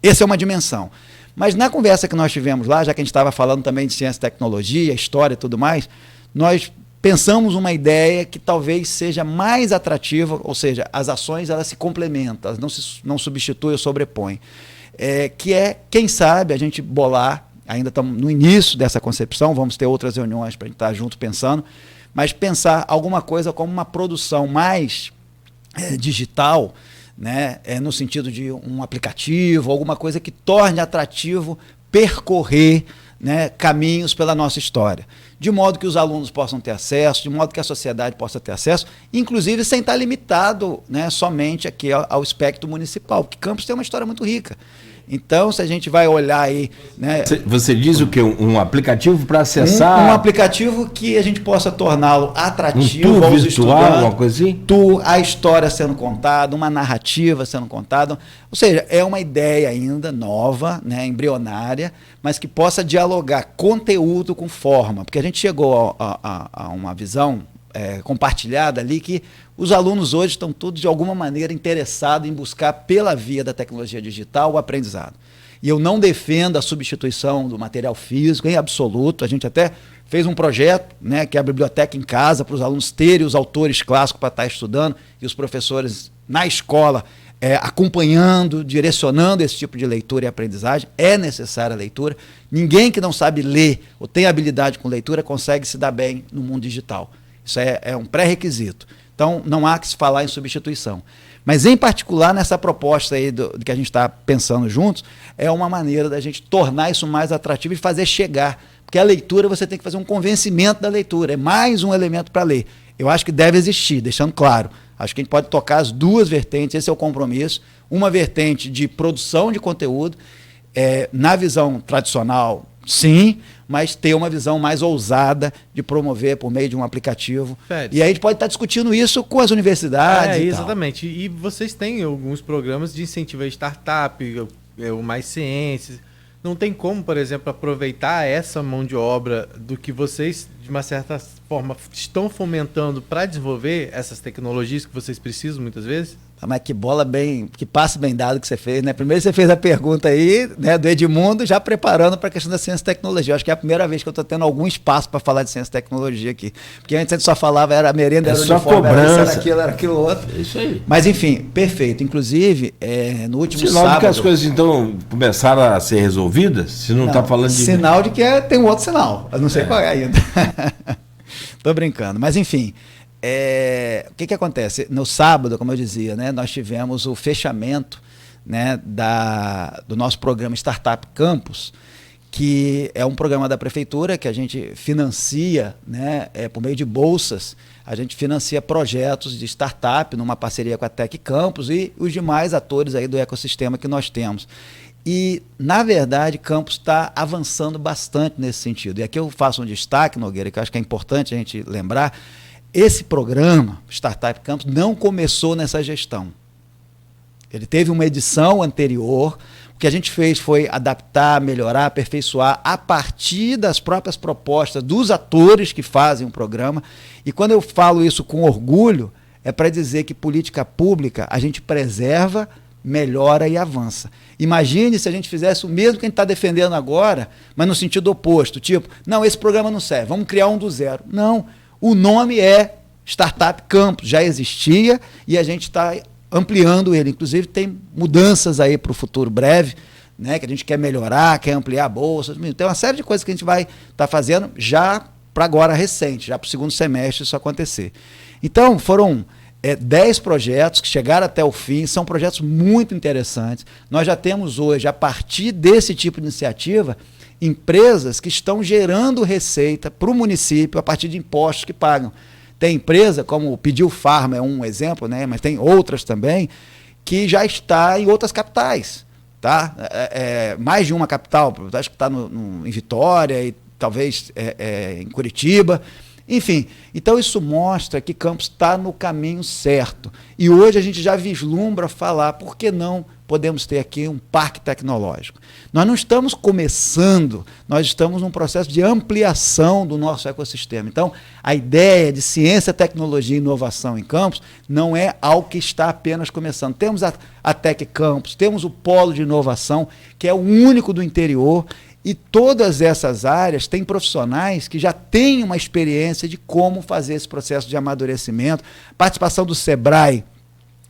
C: Essa é uma dimensão. Mas na conversa que nós tivemos lá, já que a gente estava falando também de ciência e tecnologia, história e tudo mais, nós pensamos uma ideia que talvez seja mais atrativa, ou seja, as ações elas se complementam, elas não substituem ou sobrepõem. Que é, quem sabe, a gente bolar. Ainda estamos no início dessa concepção, vamos ter outras reuniões para a gente estar junto pensando, mas pensar alguma coisa como uma produção mais digital, né, no sentido de um aplicativo, alguma coisa que torne atrativo percorrer, né, caminhos pela nossa história, de modo que os alunos possam ter acesso, de modo que a sociedade possa ter acesso, inclusive sem estar limitado, né, somente aqui ao espectro municipal, porque Campos tem uma história muito rica. Então, se a gente vai olhar aí... Né,
A: você diz o quê? Um aplicativo para acessar...
C: Um aplicativo que a gente possa torná-lo atrativo
A: tour
C: aos
A: virtual,
C: estudantes.
A: uma coisa assim?
C: Tour, a história sendo contada, uma narrativa sendo contada. Ou seja, é uma ideia ainda nova, né, embrionária, mas que possa dialogar conteúdo com forma. Porque a gente chegou a uma visão compartilhada ali que os alunos hoje estão todos de alguma maneira interessados em buscar pela via da tecnologia digital o aprendizado. E eu não defendo a substituição do material físico em absoluto. A gente até fez um projeto, né, que é a biblioteca em casa, para os alunos terem os autores clássicos para estar estudando e os professores na escola acompanhando, direcionando esse tipo de leitura e aprendizagem. É necessária a leitura. Ninguém que não sabe ler ou tem habilidade com leitura consegue se dar bem no mundo digital. Isso é um pré-requisito. Então, não há que se falar em substituição. Mas, em particular, nessa proposta aí do que a gente está pensando juntos, é uma maneira da gente tornar isso mais atrativo e fazer chegar. Porque a leitura, você tem que fazer um convencimento da leitura. É mais um elemento para ler. Eu acho que deve existir, deixando claro. Acho que a gente pode tocar as duas vertentes, esse é o compromisso. Uma vertente de produção de conteúdo, na visão tradicional, sim, mas ter uma visão mais ousada de promover por meio de um aplicativo.
B: Félix.
C: E aí a gente pode estar discutindo isso com as universidades.
B: Exatamente. E vocês têm alguns programas de incentivo a startup, o Mais Ciências. Não tem como, por exemplo, aproveitar essa mão de obra do que vocês, de uma certa forma, estão fomentando para desenvolver essas tecnologias que vocês precisam muitas vezes?
C: Mas que bola que passe bem dado que você fez, né? Primeiro você fez a pergunta aí, né, do Edmundo, já preparando para a questão da ciência e tecnologia. Eu acho que é a primeira vez que eu estou tendo algum espaço para falar de ciência e tecnologia aqui. Porque antes a gente só falava, era a merenda, era o uniforme, era aquilo outro.
A: É isso aí.
C: Mas enfim, perfeito. Inclusive, no último
A: sinal
C: sábado...
A: de que as coisas então começaram a ser resolvidas? Se não está falando de...
C: Sinal de que tem um outro sinal. Eu não sei qual é ainda. Estou brincando. Mas enfim... o que acontece? No sábado, como eu dizia, né, nós tivemos o fechamento, né, do nosso programa Startup Campus, que é um programa da prefeitura que a gente financia, né, por meio de bolsas. A gente financia projetos de startup numa parceria com a Tec Campus e os demais atores aí do ecossistema que nós temos. E, na verdade, Campus está avançando bastante nesse sentido. E aqui eu faço um destaque, Nogueira, que eu acho que é importante a gente lembrar. Esse programa, Startup Campus, não começou nessa gestão. Ele teve uma edição anterior. O que a gente fez foi adaptar, melhorar, aperfeiçoar a partir das próprias propostas dos atores que fazem o programa. E quando eu falo isso com orgulho, é para dizer que política pública a gente preserva, melhora e avança. Imagine se a gente fizesse o mesmo que a gente está defendendo agora, mas no sentido oposto. Tipo, não, esse programa não serve, vamos criar um do zero. Não. O nome é Startup Campus, já existia e a gente está ampliando ele. Inclusive tem mudanças aí para o futuro breve, né, que a gente quer melhorar, quer ampliar a bolsa. Tem uma série de coisas que a gente vai estar fazendo já para agora recente, já para o segundo semestre isso acontecer. Então foram 10 projetos que chegaram até o fim, são projetos muito interessantes. Nós já temos hoje, a partir desse tipo de iniciativa, empresas que estão gerando receita para o município a partir de impostos que pagam. Tem empresa, como o Pediu Farma é um exemplo, né, mas tem outras também, que já está em outras capitais. tá? Mais de uma capital, acho que está em Vitória e talvez em Curitiba. Enfim, então isso mostra que Campos está no caminho certo. E hoje a gente já vislumbra falar, por que não podemos ter aqui um parque tecnológico? Nós não estamos começando, nós estamos num processo de ampliação do nosso ecossistema. Então, a ideia de ciência, tecnologia e inovação em Campos não é algo que está apenas começando. Temos a Tec Campos, temos o Polo de Inovação, que é o único do interior. E todas essas áreas têm profissionais que já têm uma experiência de como fazer esse processo de amadurecimento. A participação do SEBRAE,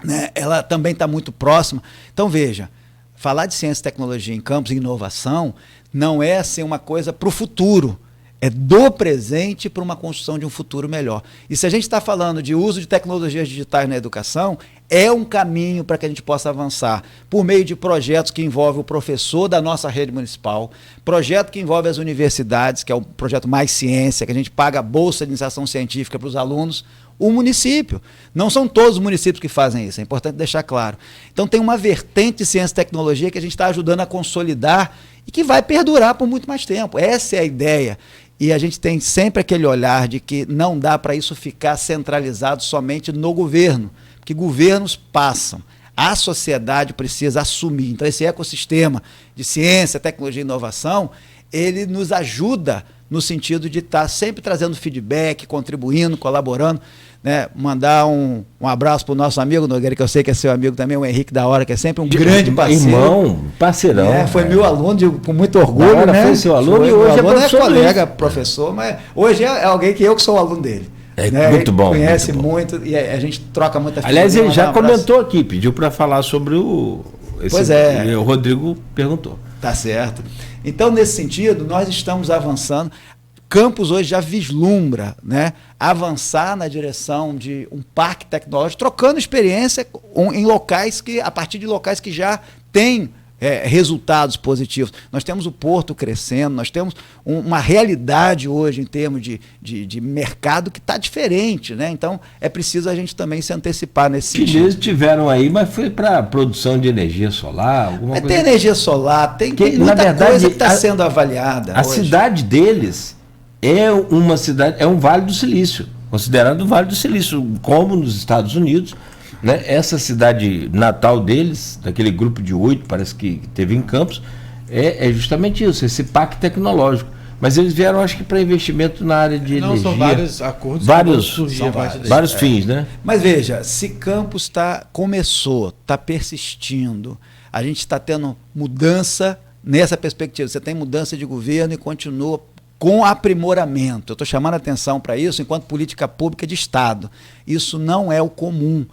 C: né, ela também está muito próxima. Então, veja, falar de ciência e tecnologia em Campos e inovação não é assim, uma coisa para o futuro. É do presente para uma construção de um futuro melhor. E se a gente está falando de uso de tecnologias digitais na educação, é um caminho para que a gente possa avançar por meio de projetos que envolvem o professor da nossa rede municipal, projeto que envolve as universidades, que é o projeto Mais Ciência, que a gente paga a bolsa de iniciação científica para os alunos, o município. Não são todos os municípios que fazem isso, é importante deixar claro. Então tem uma vertente de ciência e tecnologia que a gente está ajudando a consolidar e que vai perdurar por muito mais tempo. Essa é a ideia. E a gente tem sempre aquele olhar de que não dá para isso ficar centralizado somente no governo, porque governos passam, a sociedade precisa assumir. Então esse ecossistema de ciência, tecnologia e inovação, ele nos ajuda no sentido de estar sempre trazendo feedback, contribuindo, colaborando, né? Mandar um abraço para o nosso amigo Nogueira, que eu sei que é seu amigo também, o Henrique da Hora, que é sempre um grande parceiro.
A: Irmão, parceirão.
C: Foi meu aluno, com muito orgulho, né?
A: Foi seu aluno e hoje
C: é colega, professor, mas hoje é alguém que eu que sou o aluno dele. Né?
A: Muito bom.
C: Conhece muito e a gente troca muita figurinha.
A: Aliás, ele já comentou aqui, pediu para falar sobre o Rodrigo perguntou.
C: Tá certo. Então, nesse sentido, nós estamos avançando. Campos hoje já vislumbra, né, avançar na direção de um parque tecnológico, trocando experiência em locais que, a partir de locais que já têm resultados positivos. Nós temos o Porto crescendo, nós temos uma realidade hoje em termos de mercado que está diferente, né? Então é preciso a gente também se antecipar nesse sentido.
A: Chineses tiveram aí, mas foi para produção de energia solar, alguma coisa.
C: Tem energia solar, tem muita coisa que está sendo avaliada.
A: A cidade deles é uma cidade, é um Vale do Silício, considerado o Vale do Silício, como nos Estados Unidos. Né? Essa cidade natal deles, daquele grupo de 8, parece que teve em Campos, é justamente isso, esse parque tecnológico. Mas eles vieram, acho que, para investimento na área de energia.
B: São vários acordos.
A: Vários fins, né?
C: Mas veja, se Campos começou, está persistindo, a gente está tendo mudança nessa perspectiva. Você tem mudança de governo e continua com aprimoramento. Eu estou chamando a atenção para isso enquanto política pública de Estado. Isso não é o comum.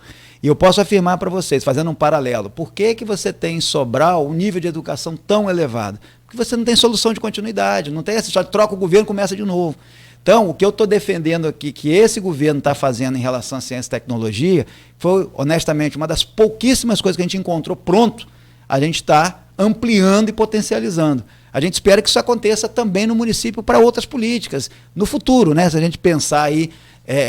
C: E eu posso afirmar para vocês, fazendo um paralelo, por que você tem em Sobral um nível de educação tão elevado? Porque você não tem solução de continuidade, não tem essa história, troca o governo e começa de novo. Então, o que eu estou defendendo aqui, que esse governo está fazendo em relação à ciência e tecnologia, foi, honestamente, uma das pouquíssimas coisas que a gente encontrou pronto, a gente está ampliando e potencializando. A gente espera que isso aconteça também no município para outras políticas, no futuro, né? Se a gente pensar aí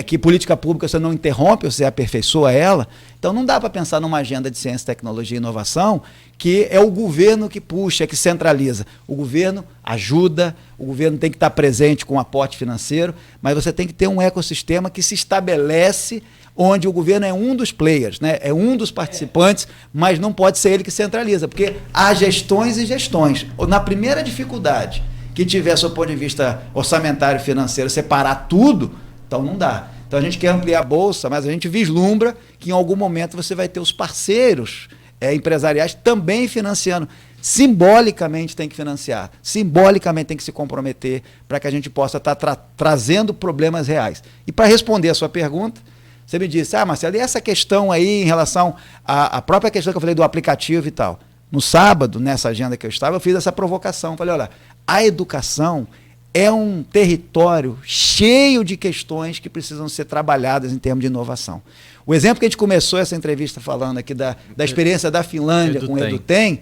C: que política pública você não interrompe, você aperfeiçoa ela, então não dá para pensar numa agenda de ciência, tecnologia e inovação que é o governo que puxa, que centraliza. O governo ajuda, o governo tem que estar presente com aporte financeiro, mas você tem que ter um ecossistema que se estabelece onde o governo é um dos players, né? É um dos participantes, mas não pode ser ele que centraliza, porque há gestões e gestões. Na primeira dificuldade que tiver, do ponto de vista orçamentário e financeiro, separar tudo, então não dá. Então a gente quer ampliar a bolsa, mas a gente vislumbra que em algum momento você vai ter os parceiros empresariais também financiando. Simbolicamente tem que financiar, simbolicamente tem que se comprometer para que a gente possa estar trazendo problemas reais. E para responder a sua pergunta, você me disse, Marcelo, e essa questão aí em relação à própria questão que eu falei do aplicativo e tal? No sábado, nessa agenda que eu estava, eu fiz essa provocação. Falei, olha, a educação é um território cheio de questões que precisam ser trabalhadas em termos de inovação. O exemplo que a gente começou essa entrevista falando aqui da experiência da Finlândia com o EduTem,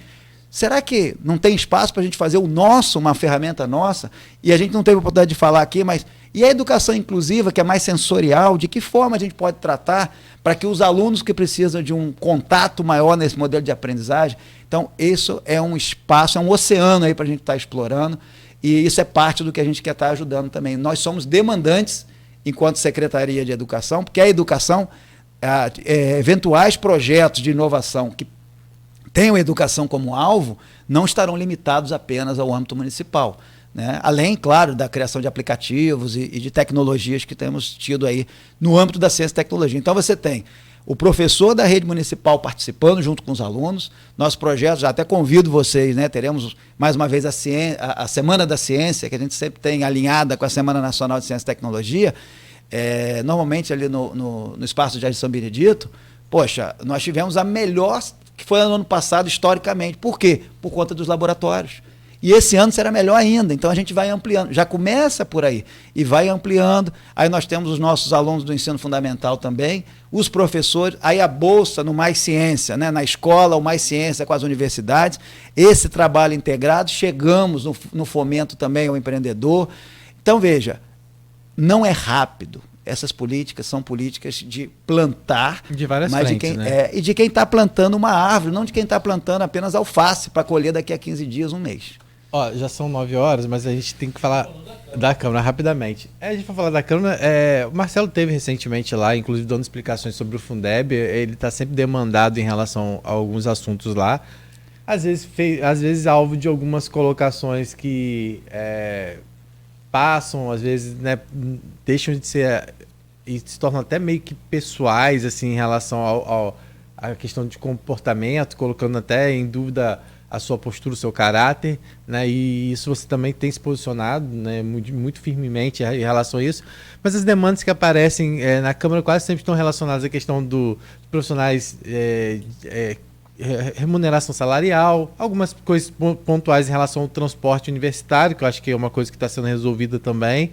C: será que não tem espaço para a gente fazer uma ferramenta nossa? E a gente não teve a oportunidade de falar aqui, mas E a educação inclusiva, que é mais sensorial, de que forma a gente pode tratar para que os alunos que precisam de um contato maior nesse modelo de aprendizagem, então isso é um espaço, é um oceano aí para a gente estar explorando, e isso é parte do que a gente quer estar ajudando também. Nós somos demandantes, enquanto Secretaria de Educação, porque a educação, eventuais projetos de inovação que tenham a educação como alvo, não estarão limitados apenas ao âmbito municipal, né? Além, claro, da criação de aplicativos e de tecnologias que temos tido aí no âmbito da ciência e tecnologia. Então você tem o professor da rede municipal participando junto com os alunos. Nosso projeto, já até convido vocês, né? Teremos mais uma vez a Semana da Ciência, que a gente sempre tem alinhada com a Semana Nacional de Ciência e Tecnologia, normalmente ali no Espaço de Jardim São Benedito. Poxa, nós tivemos a melhor, que foi no ano passado, historicamente. Por quê? Por conta dos laboratórios. E esse ano será melhor ainda, então a gente vai ampliando. Já começa por aí e vai ampliando. Aí nós temos os nossos alunos do ensino fundamental também, os professores, aí a bolsa no Mais Ciência, né? Na escola, o Mais Ciência com as universidades. Esse trabalho integrado, chegamos no fomento também ao empreendedor. Então, veja, não é rápido. Essas políticas são políticas de plantar,
B: de várias
C: mas
B: frentes,
C: de quem,
B: né?
C: e de quem está plantando uma árvore, não de quem está plantando apenas alface para colher daqui a 15 dias, um mês.
B: Ó, já são 9 horas, mas a gente tem que falar da Câmara rapidamente. A gente vai falar da Câmara. O Marcelo teve recentemente lá, inclusive dando explicações sobre o Fundeb. Ele está sempre demandado em relação a alguns assuntos lá. Às vezes alvo de algumas colocações que passam, às vezes, né, deixam de ser e se tornam até meio que pessoais, assim, em relação à questão de comportamento, colocando até em dúvida a sua postura, o seu caráter, né? E isso você também tem se posicionado, né, muito firmemente em relação a isso. Mas as demandas que aparecem na Câmara quase sempre estão relacionadas à questão dos profissionais, remuneração salarial, algumas coisas pontuais em relação ao transporte universitário, que eu acho que é uma coisa que está sendo resolvida também.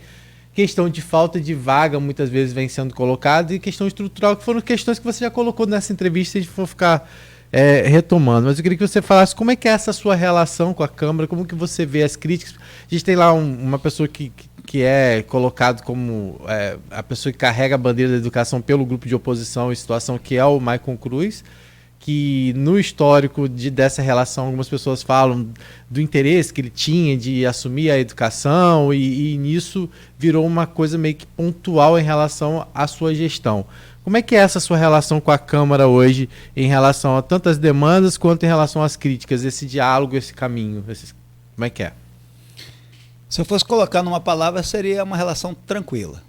B: Questão de falta de vaga muitas vezes vem sendo colocada, e questão estrutural, que foram questões que você já colocou nessa entrevista, a gente for ficar retomando. Mas eu queria que você falasse como é que é essa sua relação com a Câmara, como que você vê as críticas. A gente tem lá uma pessoa que é colocado como a pessoa que carrega a bandeira da educação pelo grupo de oposição em situação, que é o Maicon Cruz, que no histórico dessa relação, algumas pessoas falam do interesse que ele tinha de assumir a educação, e nisso virou uma coisa meio que pontual em relação à sua gestão. Como é que é essa sua relação com a Câmara hoje, em relação a tantas demandas quanto em relação às críticas, esse diálogo, esse caminho? Como é que é?
C: Se eu fosse colocar numa palavra, seria uma relação tranquila,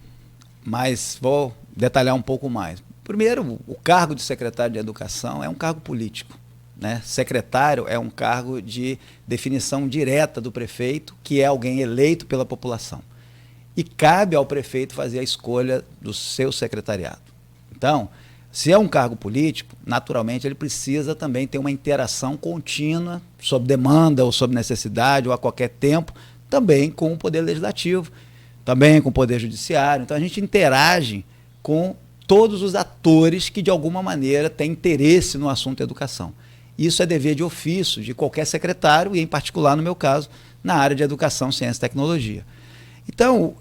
C: mas vou detalhar um pouco mais. Primeiro, o cargo de secretário de Educação é um cargo político, né? Secretário é um cargo de definição direta do prefeito, que é alguém eleito pela população. E cabe ao prefeito fazer a escolha do seu secretariado. Então, se é um cargo político, naturalmente ele precisa também ter uma interação contínua, sob demanda ou sob necessidade, ou a qualquer tempo, também com o Poder Legislativo, também com o Poder Judiciário. Então a gente interage com todos os atores que de alguma maneira têm interesse no assunto educação. Isso é dever de ofício de qualquer secretário, e em particular, no meu caso, na área de Educação, Ciência e Tecnologia. Então,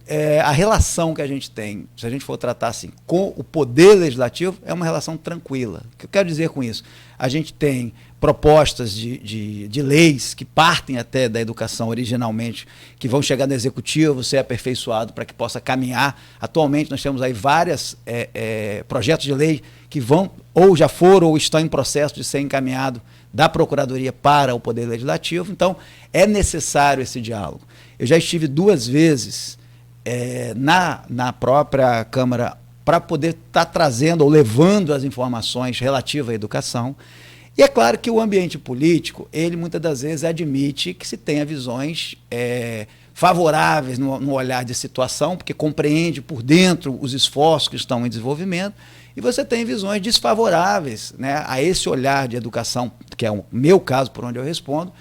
C: a relação que a gente tem, se a gente for tratar assim, com o Poder Legislativo, é uma relação tranquila. O que eu quero dizer com isso? A gente tem propostas de leis que partem até da educação originalmente, que vão chegar no Executivo, ser aperfeiçoado para que possa caminhar. Atualmente nós temos aí vários projetos de lei que vão, ou já foram, ou estão em processo de ser encaminhado da Procuradoria para o Poder Legislativo. Então, é necessário esse diálogo. Eu já estive 2 vezes na própria Câmara para poder estar trazendo ou levando as informações relativas à educação. E é claro que o ambiente político, ele muitas das vezes admite que se tenha visões favoráveis no olhar de situação, porque compreende por dentro os esforços que estão em desenvolvimento, e você tem visões desfavoráveis, né, a esse olhar de educação, que é o meu caso, por onde eu respondo,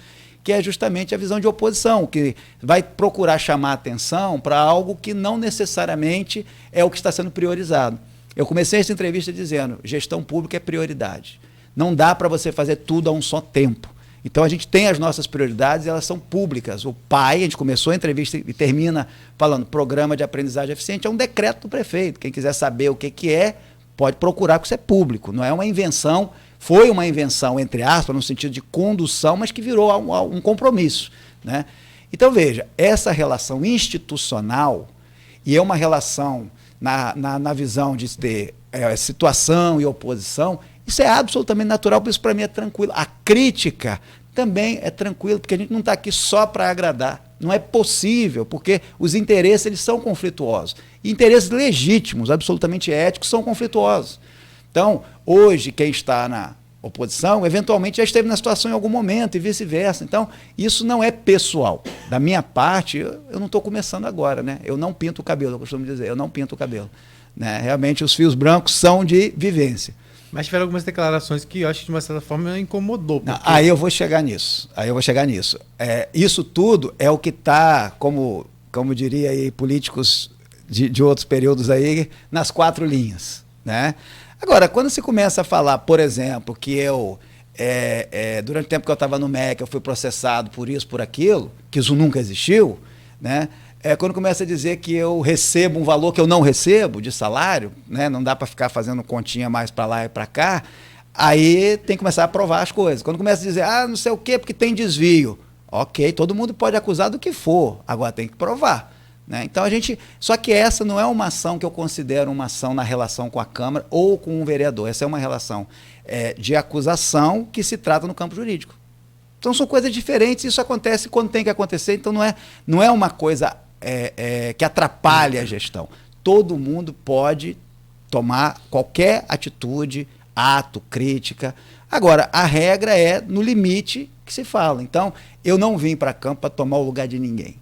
C: que é justamente a visão de oposição, que vai procurar chamar atenção para algo que não necessariamente é o que está sendo priorizado. Eu comecei essa entrevista dizendo, gestão pública é prioridade. Não dá para você fazer tudo a um só tempo. Então a gente tem as nossas prioridades e elas são públicas. O PAI, a gente começou a entrevista e termina falando Programa de Aprendizagem Eficiente, é um decreto do prefeito. Quem quiser saber o que é, pode procurar, porque isso é público, não é uma invenção. Foi uma invenção, entre aspas, no sentido de condução, mas que virou um compromisso, né? Então veja, essa relação institucional, e é uma relação na visão de ter situação e oposição, isso é absolutamente natural, por isso para mim é tranquilo. A crítica também é tranquila, porque a gente não está aqui só para agradar. Não é possível, porque os interesses eles são conflituosos. E interesses legítimos, absolutamente éticos, são conflituosos. Então, hoje, quem está na oposição, eventualmente já esteve na situação em algum momento e vice-versa. Então, isso não é pessoal. Da minha parte, eu não estou começando agora, né? Eu não pinto o cabelo, eu costumo dizer, eu não pinto o cabelo. Né? Realmente, os fios brancos são de vivência.
B: Mas tiveram algumas declarações que eu acho que, de uma certa forma, incomodou. Porque...
C: Aí eu vou chegar nisso. Isso tudo é o que está, como diria aí políticos de outros períodos aí, nas 4 linhas. Né? Agora, quando se começa a falar, por exemplo, que eu, durante o tempo que eu estava no MEC, eu fui processado por isso, por aquilo, que isso nunca existiu, né? Quando começa a dizer que eu recebo um valor que eu não recebo de salário, né? Não dá para ficar fazendo continha mais para lá e para cá, aí tem que começar a provar as coisas. Quando começa a dizer, não sei o quê, porque tem desvio. Ok, todo mundo pode acusar do que for, agora tem que provar. Né? Então só que essa não é uma ação que eu considero uma ação na relação com a Câmara ou com um vereador, essa é uma relação de acusação que se trata no campo jurídico. Então são coisas diferentes, isso acontece quando tem que acontecer, então não é uma coisa que atrapalhe a gestão. Todo mundo pode tomar qualquer atitude, ato, crítica. Agora, a regra é no limite que se fala. Então, eu não vim para campo para tomar o lugar de ninguém.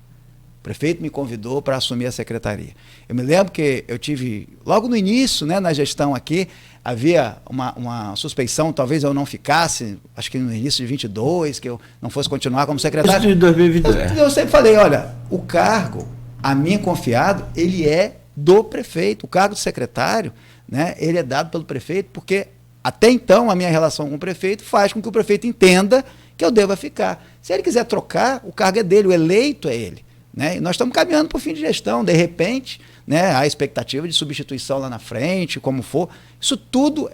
C: O prefeito me convidou para assumir a secretaria. Eu me lembro que eu tive, logo no início, né, na gestão aqui, havia uma suspeição, talvez eu não ficasse, acho que no início de 22, que eu não fosse continuar como secretário.
A: De 2022.
C: Eu sempre falei, olha, o cargo, a mim confiado, ele é do prefeito. O cargo de secretário, né, ele é dado pelo prefeito, porque até então a minha relação com o prefeito faz com que o prefeito entenda que eu deva ficar. Se ele quiser trocar, o cargo é dele, o eleito é ele. Né? E nós estamos caminhando para o fim de gestão, de repente, né, a expectativa de substituição lá na frente, como for, isso tudo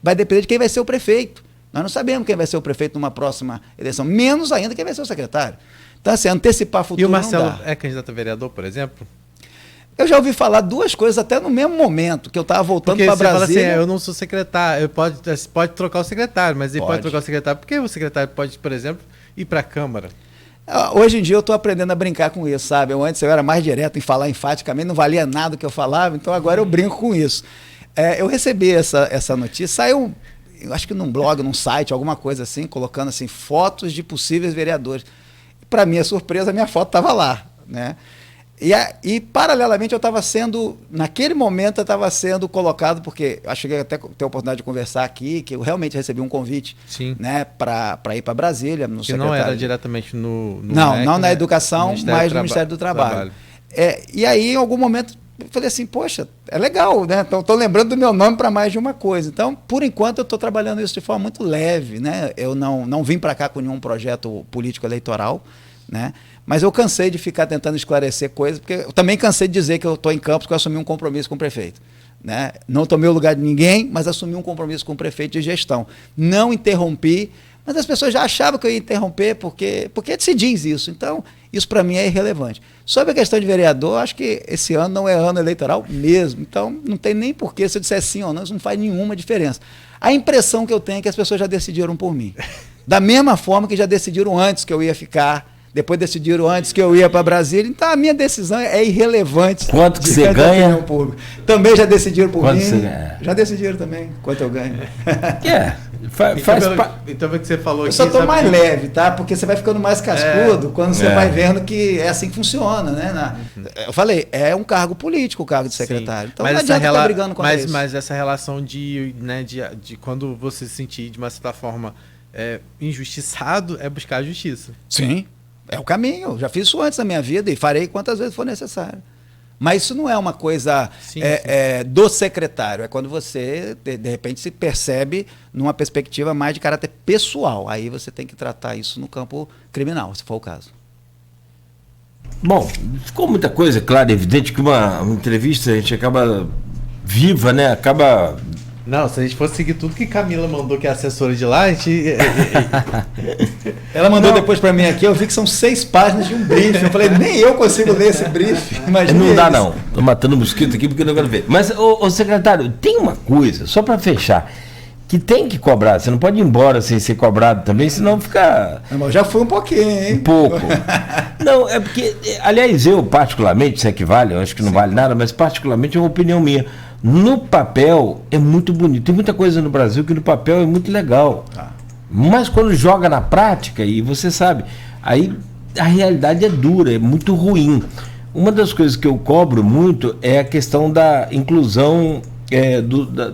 C: vai depender de quem vai ser o prefeito. Nós não sabemos quem vai ser o prefeito numa próxima eleição, menos ainda quem vai ser o secretário. Então, assim, antecipar futuro.
B: E o Marcelo
C: não dá.
B: é candidato a vereador, por exemplo?
C: Eu já ouvi falar 2 coisas até no mesmo momento, que eu estava voltando para Brasília. Porque você fala
B: assim, eu não sou secretário, pode trocar o secretário, mas ele pode trocar o secretário, porque o secretário pode, por exemplo, ir para a Câmara.
C: Hoje em dia eu estou aprendendo a brincar com isso, sabe? Antes eu era mais direto em falar enfaticamente, não valia nada o que eu falava, então agora eu brinco com isso. Eu recebi essa notícia, saiu, eu acho que num blog, num site, alguma coisa assim, colocando assim, fotos de possíveis vereadores. Para minha surpresa, a minha foto estava lá, né? E paralelamente eu estava naquele momento eu estava sendo colocado, porque eu cheguei até a ter a oportunidade de conversar aqui, que eu realmente recebi um convite, né, para ir para Brasília. No
B: que não era diretamente no
C: não,
B: MEC,
C: não na
B: né?
C: educação, mas no Ministério do Trabalho. E aí, em algum momento, eu falei assim, poxa, é legal, né? Estou lembrando do meu nome para mais de uma coisa. Então, por enquanto, eu estou trabalhando isso de forma muito leve, né? Eu não vim para cá com nenhum projeto político eleitoral, né? Mas eu cansei de ficar tentando esclarecer coisas, porque eu também cansei de dizer que eu estou em Campos, que eu assumi um compromisso com o prefeito. Né? Não tomei o lugar de ninguém, mas assumi um compromisso com o prefeito de gestão. Não interrompi, mas as pessoas já achavam que eu ia interromper, porque se diz isso. Então, isso para mim é irrelevante. Sobre a questão de vereador, acho que esse ano não é ano eleitoral mesmo. Então, não tem nem porquê, se eu disser sim ou não, isso não faz nenhuma diferença. A impressão que eu tenho é que as pessoas já decidiram por mim. Da mesma forma que já decidiram antes que eu ia ficar, depois decidiram antes que eu ia para Brasília, então a minha decisão é irrelevante.
A: Quanto que você ganha?
C: Também já decidiram por
A: Quanto
C: mim.
A: Você ganha?
C: Já decidiram também quanto eu ganho.
B: Então o que você falou
C: eu
B: aqui.
C: Só estou mais leve, tá? Porque você vai ficando mais cascudo quando você vai vendo que é assim que funciona, né? Eu falei, é um cargo político o cargo de secretário. Sim. Então
B: mas
C: não adianta ficar brigando com isso.
B: Mas essa relação de quando você se sentir de uma certa forma injustiçado é buscar a justiça.
C: Sim. É o caminho. Já fiz isso antes na minha vida e farei quantas vezes for necessário. Mas isso não é uma coisa do secretário, é quando você, de repente, se percebe numa perspectiva mais de caráter pessoal. Aí você tem que tratar isso no campo criminal, se for o caso.
A: Bom, ficou muita coisa, claro, evidente que uma entrevista a gente acaba viva, né? Acaba...
B: Não, se a gente fosse seguir tudo que Camila mandou, que é assessora de lá, a gente...
C: Ela mandou depois para mim aqui, eu vi que são 6 páginas de um briefing. Eu falei, nem eu consigo ler esse briefing.
A: Não dá não, tô matando mosquito aqui porque eu não quero ver. Mas, ô secretário, tem uma coisa, só para fechar, que tem que cobrar, você não pode ir embora sem ser cobrado também, senão fica...
C: Mas já foi um pouquinho, hein?
A: Um pouco. Não, é porque, aliás, eu particularmente, se é que vale, eu acho que não vale nada, mas particularmente é uma opinião minha. No papel é muito bonito. Tem muita coisa no Brasil que no papel é muito legal. Mas quando joga na prática, e você sabe, aí a realidade é dura, é muito ruim. Uma das coisas que eu cobro muito é a questão da inclusão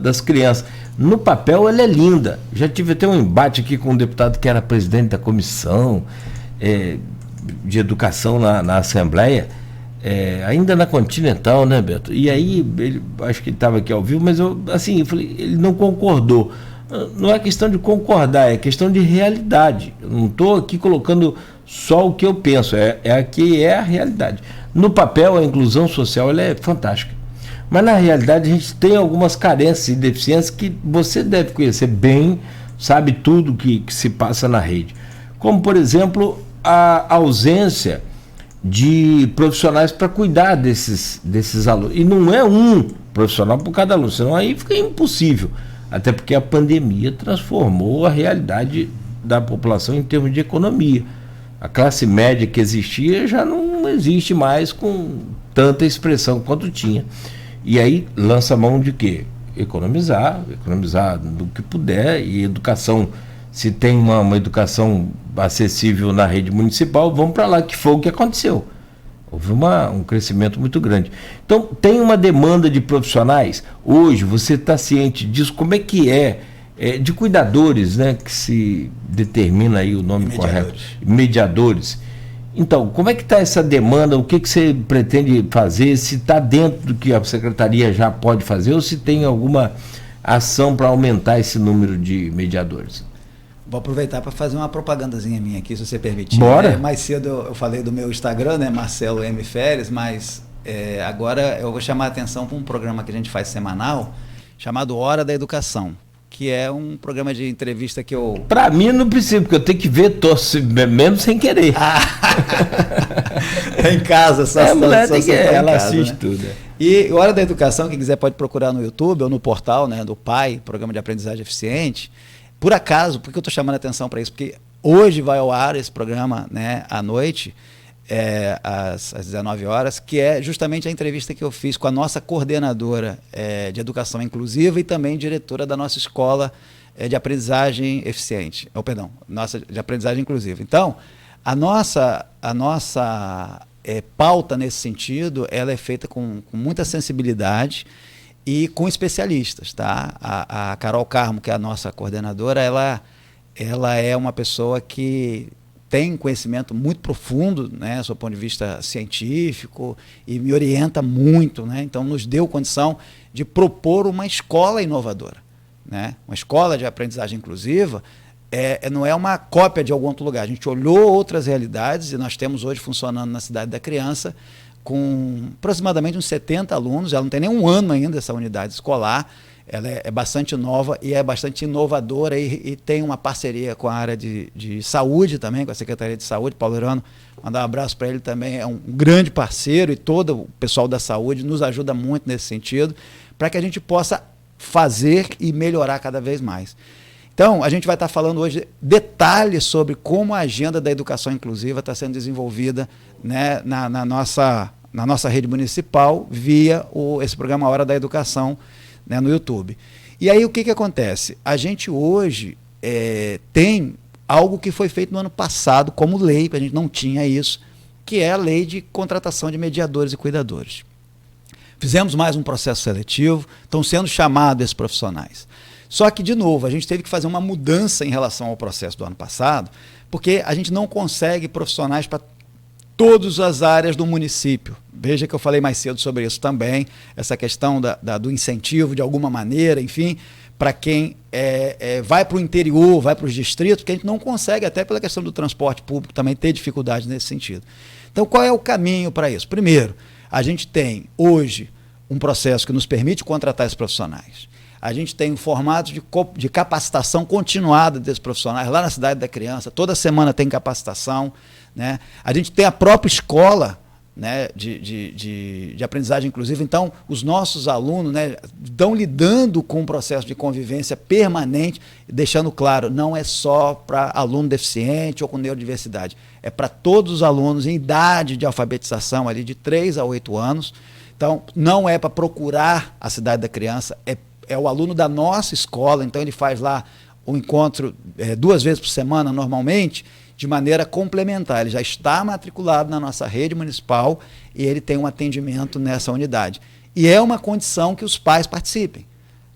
A: das crianças. No papel ela é linda. Já tive até um embate aqui com um deputado que era presidente da comissão de educação na Assembleia. Ainda na Continental, né, Beto? E aí, acho que ele estava aqui ao vivo, mas eu falei, ele não concordou. Não é questão de concordar, é questão de realidade. Eu não estou aqui colocando só o que eu penso, é a realidade. No papel, a inclusão social ela é fantástica. Mas na realidade a gente tem algumas carências e deficiências que você deve conhecer bem, sabe tudo que se passa na rede. Como, por exemplo, a ausência de profissionais para cuidar desses alunos. E não é um profissional por cada aluno, senão aí fica impossível. Até porque a pandemia transformou a realidade da população em termos de economia. A classe média que existia já não existe mais com tanta expressão quanto tinha. E aí lança mão de quê? Economizar do que puder, e educação, se tem uma educação acessível na rede municipal, vamos para lá, que foi o que aconteceu. Houve um crescimento muito grande. Então, tem uma demanda de profissionais. Hoje, você está ciente disso? Como é que de cuidadores, né, que se determina aí o nome correto? Mediadores. Então, como é que está essa demanda? O que você pretende fazer? Se está dentro do que a secretaria já pode fazer ou se tem alguma ação para aumentar esse número de mediadores?
C: Vou aproveitar para fazer uma propagandazinha minha aqui, se você permitir.
A: Bora.
C: Mais cedo eu falei do meu Instagram, né, Marcelo M. Feres, mas agora eu vou chamar a atenção para um programa que a gente faz semanal, chamado Hora da Educação, que é um programa de entrevista que eu...
A: Para mim não precisa, porque eu tenho que ver mesmo sem querer.
C: Em casa,
A: ela assiste, né? Tudo.
C: E Hora da Educação, quem quiser pode procurar no YouTube ou no portal, né, do PAI, Programa de Aprendizagem Eficiente. Por acaso, por que eu estou chamando a atenção para isso? Porque hoje vai ao ar esse programa, né, à noite, às 19 horas, que é justamente a entrevista que eu fiz com a nossa coordenadora de Educação Inclusiva e também diretora da nossa escola de aprendizagem eficiente. Nossa de aprendizagem inclusiva. Então, a nossa pauta nesse sentido, ela é feita com muita sensibilidade e com especialistas, tá? A Carol Carmo, que é a nossa coordenadora, ela é uma pessoa que tem conhecimento muito profundo, né, do seu ponto de vista científico, e me orienta muito, né? Então nos deu condição de propor uma escola inovadora, né? Uma escola de aprendizagem inclusiva não é uma cópia de algum outro lugar. A gente olhou outras realidades e nós temos hoje funcionando na Cidade da Criança com aproximadamente uns 70 alunos. Ela não tem nem um ano ainda, essa unidade escolar. Ela é bastante nova e é bastante inovadora e tem uma parceria com a área de saúde também, com a Secretaria de Saúde. Paulo Irano, mandar um abraço para ele também, é um grande parceiro, e todo o pessoal da saúde nos ajuda muito nesse sentido, para que a gente possa fazer e melhorar cada vez mais. Então, a gente vai estar falando hoje detalhes sobre como a agenda da educação inclusiva está sendo desenvolvida, né, na nossa rede municipal via esse programa Hora da Educação, né, no YouTube. E aí o que acontece? A gente hoje tem algo que foi feito no ano passado como lei, a gente não tinha isso, que é a lei de contratação de mediadores e cuidadores. Fizemos mais um processo seletivo, estão sendo chamados esses profissionais. Só que, de novo, a gente teve que fazer uma mudança em relação ao processo do ano passado, porque a gente não consegue profissionais para todas as áreas do município. Veja que eu falei mais cedo sobre isso também, essa questão do incentivo de alguma maneira, enfim, para quem vai para o interior, vai para os distritos, porque a gente não consegue, até pela questão do transporte público, também ter dificuldade nesse sentido. Então, qual é o caminho para isso? Primeiro, a gente tem hoje um processo que nos permite contratar esses profissionais. A gente tem um formato de capacitação continuada desses profissionais lá na Cidade da Criança, toda semana tem capacitação, né? A gente tem a própria escola, né, de aprendizagem inclusiva. Então, os nossos alunos, né, estão lidando com um processo de convivência permanente, deixando claro, não é só para aluno deficiente ou com neurodiversidade, é para todos os alunos em idade de alfabetização, ali de 3 a 8 anos. Então, não é para procurar a Cidade da Criança, é o aluno da nossa escola, então ele faz lá o encontro 2 vezes por semana, normalmente, de maneira complementar. Ele já está matriculado na nossa rede municipal e ele tem um atendimento nessa unidade. E é uma condição que os pais participem,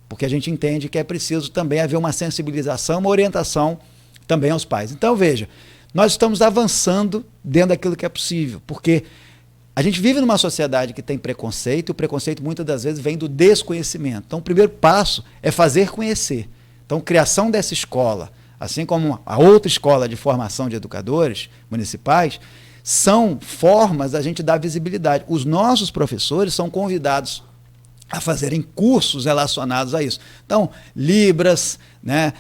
C: porque a gente entende que é preciso também haver uma sensibilização, uma orientação também aos pais. Então, veja, nós estamos avançando dentro daquilo que é possível, porque a gente vive numa sociedade que tem preconceito, e o preconceito muitas das vezes vem do desconhecimento. Então, o primeiro passo é fazer conhecer. Então, criação dessa escola, assim como a outra escola de formação de educadores municipais, são formas da gente dar visibilidade. Os nossos professores são convidados a fazerem cursos relacionados a isso. Então, Libras, né,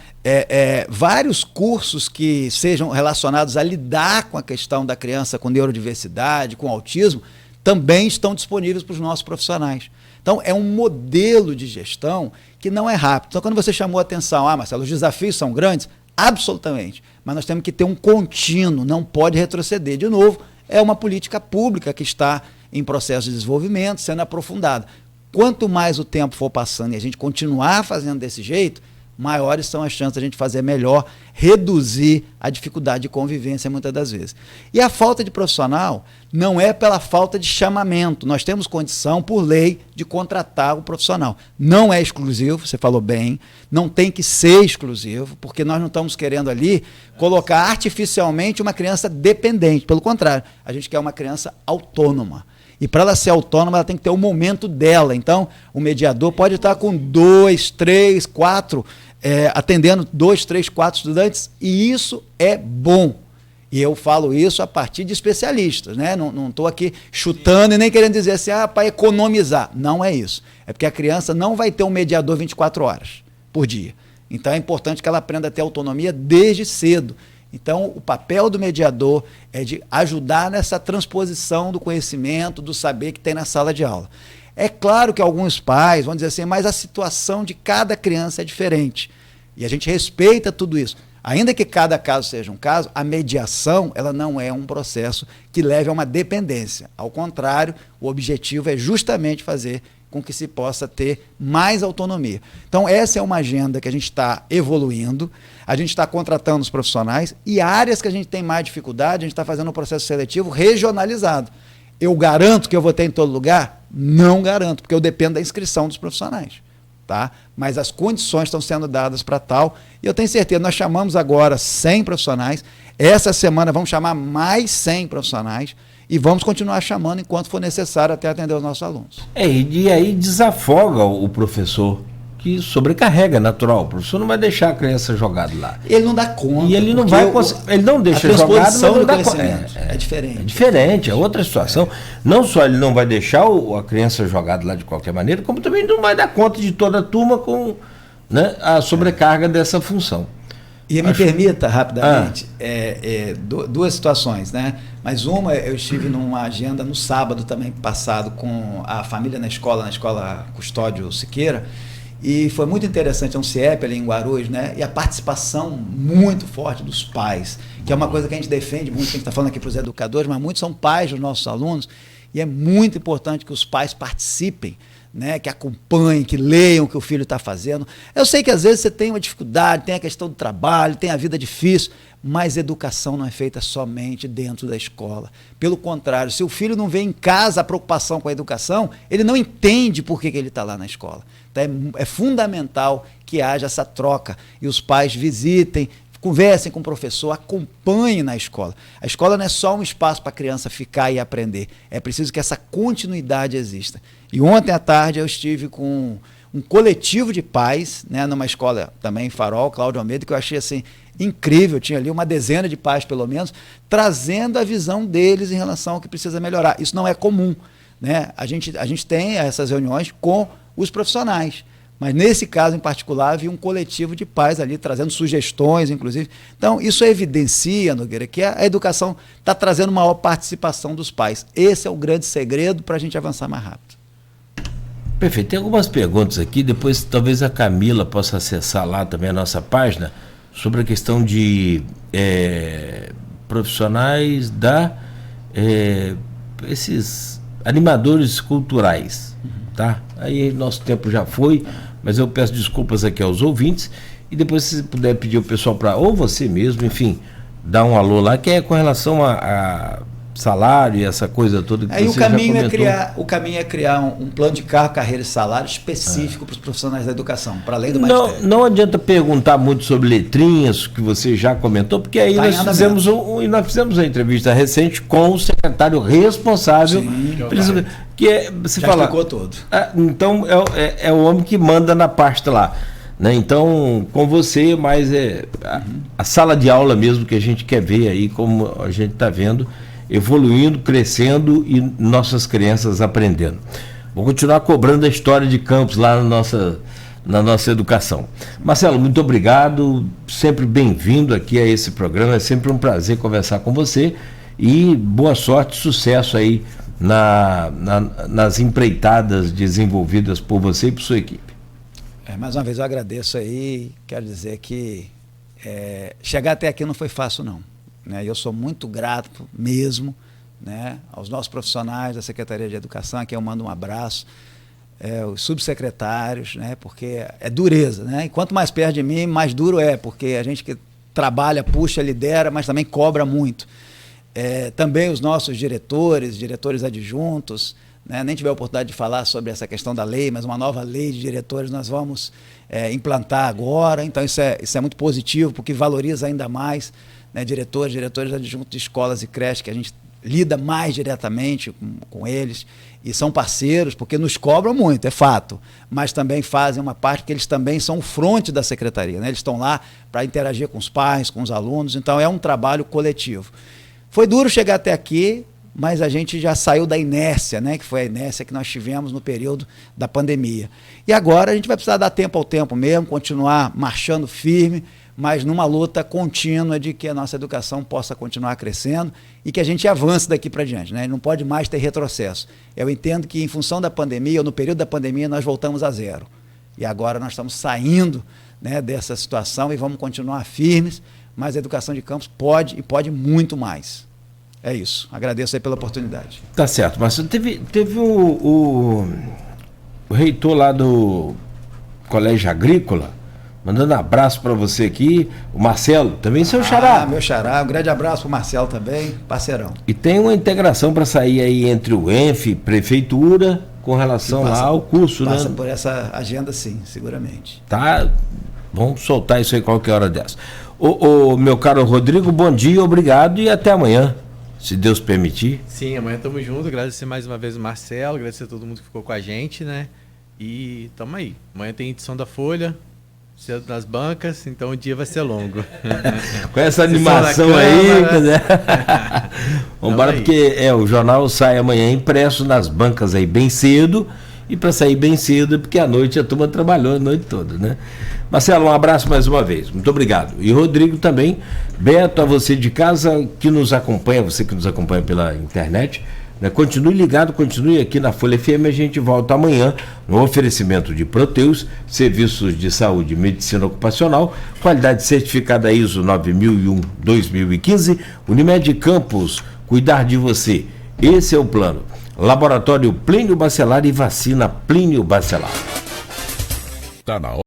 C: vários cursos que sejam relacionados a lidar com a questão da criança com neurodiversidade, com autismo, também estão disponíveis para os nossos profissionais. Então, é um modelo de gestão que não é rápido. Então, quando você chamou a atenção, Marcelo, os desafios são grandes, absolutamente, mas nós temos que ter um contínuo, não pode retroceder. De novo, é uma política pública que está em processo de desenvolvimento, sendo aprofundada. Quanto mais o tempo for passando e a gente continuar fazendo desse jeito, maiores são as chances de a gente fazer melhor, reduzir a dificuldade de convivência muitas das vezes. E a falta de profissional não é pela falta de chamamento. Nós temos condição, por lei, de contratar o profissional. Não é exclusivo, você falou bem, não tem que ser exclusivo, porque nós não estamos querendo ali colocar artificialmente uma criança dependente. Pelo contrário, a gente quer uma criança autônoma. E para ela ser autônoma, ela tem que ter o momento dela. Então, o mediador pode estar com 2, 3, 4, atendendo 2, 3, 4 estudantes, e isso é bom. E eu falo isso a partir de especialistas, né? Não estou aqui chutando e nem querendo dizer assim, para economizar. Não é isso. É porque a criança não vai ter um mediador 24 horas por dia. Então, é importante que ela aprenda a ter autonomia desde cedo. Então, o papel do mediador é de ajudar nessa transposição do conhecimento, do saber que tem na sala de aula. É claro que alguns pais vão dizer assim, mas a situação de cada criança é diferente. E a gente respeita tudo isso. Ainda que cada caso seja um caso, a mediação ela não é um processo que leve a uma dependência. Ao contrário, o objetivo é justamente fazer com que se possa ter mais autonomia. Então, essa é uma agenda que a gente está evoluindo, a gente está contratando os profissionais e áreas que a gente tem mais dificuldade, a gente está fazendo um processo seletivo regionalizado. Eu garanto que eu vou ter em todo lugar? Não garanto, porque eu dependo da inscrição dos profissionais. Tá? Mas as condições estão sendo dadas para tal, e eu tenho certeza, nós chamamos agora 100 profissionais, essa semana vamos chamar mais 100 profissionais, e vamos continuar chamando enquanto for necessário até atender os nossos alunos.
A: E aí desafoga o professor, que sobrecarrega, natural. O professor não vai deixar a criança jogada lá.
C: Ele não dá conta.
A: E ele não vai ele não deixa jogado, mas não dá conta.
C: É diferente.
A: É diferente, é outra situação. Não só ele não vai deixar a criança jogada lá de qualquer maneira, como também não vai dar conta de toda a turma com, né, a sobrecarga dessa função.
C: E me permita, rapidamente, duas situações, né? Mas uma, eu estive numa agenda no sábado também passado com a família na escola Custódio Siqueira, e foi muito interessante, é um CIEP ali em Guarulhos, né? E a participação muito forte dos pais, que é uma coisa que a gente defende muito, que a gente está falando aqui para os educadores, mas muitos são pais dos nossos alunos, e é muito importante que os pais participem, né, que acompanhem, que leiam o que o filho está fazendo. Eu sei que às vezes você tem uma dificuldade, tem a questão do trabalho, tem a vida difícil, mas educação não é feita somente dentro da escola. Pelo contrário, se o filho não vê em casa a preocupação com a educação, ele não entende por que ele está lá na escola. Então é fundamental que haja essa troca e os pais visitem, conversem com o professor, acompanhem na escola. A escola não é só um espaço para a criança ficar e aprender, é preciso que essa continuidade exista. E ontem à tarde eu estive com um coletivo de pais, né, numa escola também em Farol, Cláudio Almeida, que eu achei assim incrível, tinha ali uma dezena de pais pelo menos, trazendo a visão deles em relação ao que precisa melhorar. Isso não é comum, né? A gente tem essas reuniões com os profissionais, mas nesse caso em particular havia um coletivo de pais ali trazendo sugestões, inclusive. Então isso evidencia, Nogueira, que a educação está trazendo maior participação dos pais. Esse é o grande segredo para a gente avançar mais rápido.
A: Perfeito. Tem algumas perguntas aqui, depois talvez a Camila possa acessar lá também a nossa página, sobre a questão de profissionais esses animadores culturais, tá? Aí nosso tempo já foi, mas eu peço desculpas aqui aos ouvintes, e depois se puder pedir o pessoal para, ou você mesmo, enfim, dar um alô lá, que é com relação a salário e essa coisa toda que
C: aí
A: você já comentou.
C: O caminho é criar um plano de carreira e salário específico para os profissionais da educação, para além do magistério.
A: Não adianta perguntar muito sobre letrinhas, que você já comentou, porque aí nós fizemos a entrevista recente com o secretário responsável. Sim, que você já
C: explicou todo.
A: Então é o homem que manda na pasta lá, né? Então com você, mas a sala de aula mesmo que a gente quer ver aí, como a gente está vendo, evoluindo, crescendo e nossas crianças aprendendo. Vou continuar cobrando a história de Campos lá na nossa educação. Marcelo, muito obrigado, sempre bem-vindo aqui a esse programa, é sempre um prazer conversar com você e boa sorte, sucesso aí nas empreitadas desenvolvidas por você e por sua equipe.
C: Mais uma vez eu agradeço aí, quero dizer que chegar até aqui não foi fácil não. Eu sou muito grato mesmo, né, aos nossos profissionais da Secretaria de Educação, a quem eu mando um abraço, os subsecretários, né, porque é dureza, né, e quanto mais perto de mim, mais duro porque a gente que trabalha, puxa, lidera, mas também cobra muito. Também os nossos diretores adjuntos, né, nem tive a oportunidade de falar sobre essa questão da lei, mas uma nova lei de diretores nós vamos implantar agora, então isso é muito positivo, porque valoriza ainda mais, né, diretores adjuntos de escolas e creches, que a gente lida mais diretamente com eles, e são parceiros, porque nos cobram muito, é fato, mas também fazem uma parte, porque eles também são o fronte da secretaria, né? Eles estão lá para interagir com os pais, com os alunos, então é um trabalho coletivo. Foi duro chegar até aqui, mas a gente já saiu da inércia, né, que foi a inércia que nós tivemos no período da pandemia. E agora a gente vai precisar dar tempo ao tempo mesmo, continuar marchando firme, mas numa luta contínua de que a nossa educação possa continuar crescendo e que a gente avance daqui para diante, né? Não pode mais ter retrocesso. Eu entendo que em função da pandemia, ou no período da pandemia, nós voltamos a zero. E agora nós estamos saindo, né, dessa situação e vamos continuar firmes, mas a educação de Campos pode e pode muito mais. É isso. Agradeço aí pela oportunidade.
A: Tá certo, mas teve o reitor lá do Colégio Agrícola, mandando um abraço para você aqui, o Marcelo, também seu xará.
C: Meu xará, um grande abraço para o Marcelo também, parceirão.
A: E tem uma integração para sair aí entre o ENF, Prefeitura, com relação lá ao curso, né?
C: Passa por essa agenda sim, seguramente.
A: Tá, vamos soltar isso aí qualquer hora dessa. O meu caro Rodrigo, bom dia, obrigado e até amanhã, se Deus permitir.
B: Sim, amanhã estamos juntos, agradecer mais uma vez o Marcelo, agradecer a todo mundo que ficou com a gente, né? E tamo aí, amanhã tem edição da Folha, cedo nas bancas, então o dia vai ser longo.
A: Com essa animação aí, né? Vamos embora, porque o jornal sai amanhã impresso nas bancas aí bem cedo, e para sair bem cedo, porque à noite a turma trabalhou a noite toda, né? Marcelo, um abraço mais uma vez, muito obrigado. E Rodrigo também, Beto, a você de casa que nos acompanha, você que nos acompanha pela internet, né? Continue ligado, continue aqui na Folha FM, a gente volta amanhã no oferecimento de Proteus, serviços de saúde e medicina ocupacional, qualidade certificada ISO 9001-2015, Unimed Campos, cuidar de você, esse é o plano. Laboratório Plínio Bacelar e vacina Plínio Bacelar.
D: Tá na hora.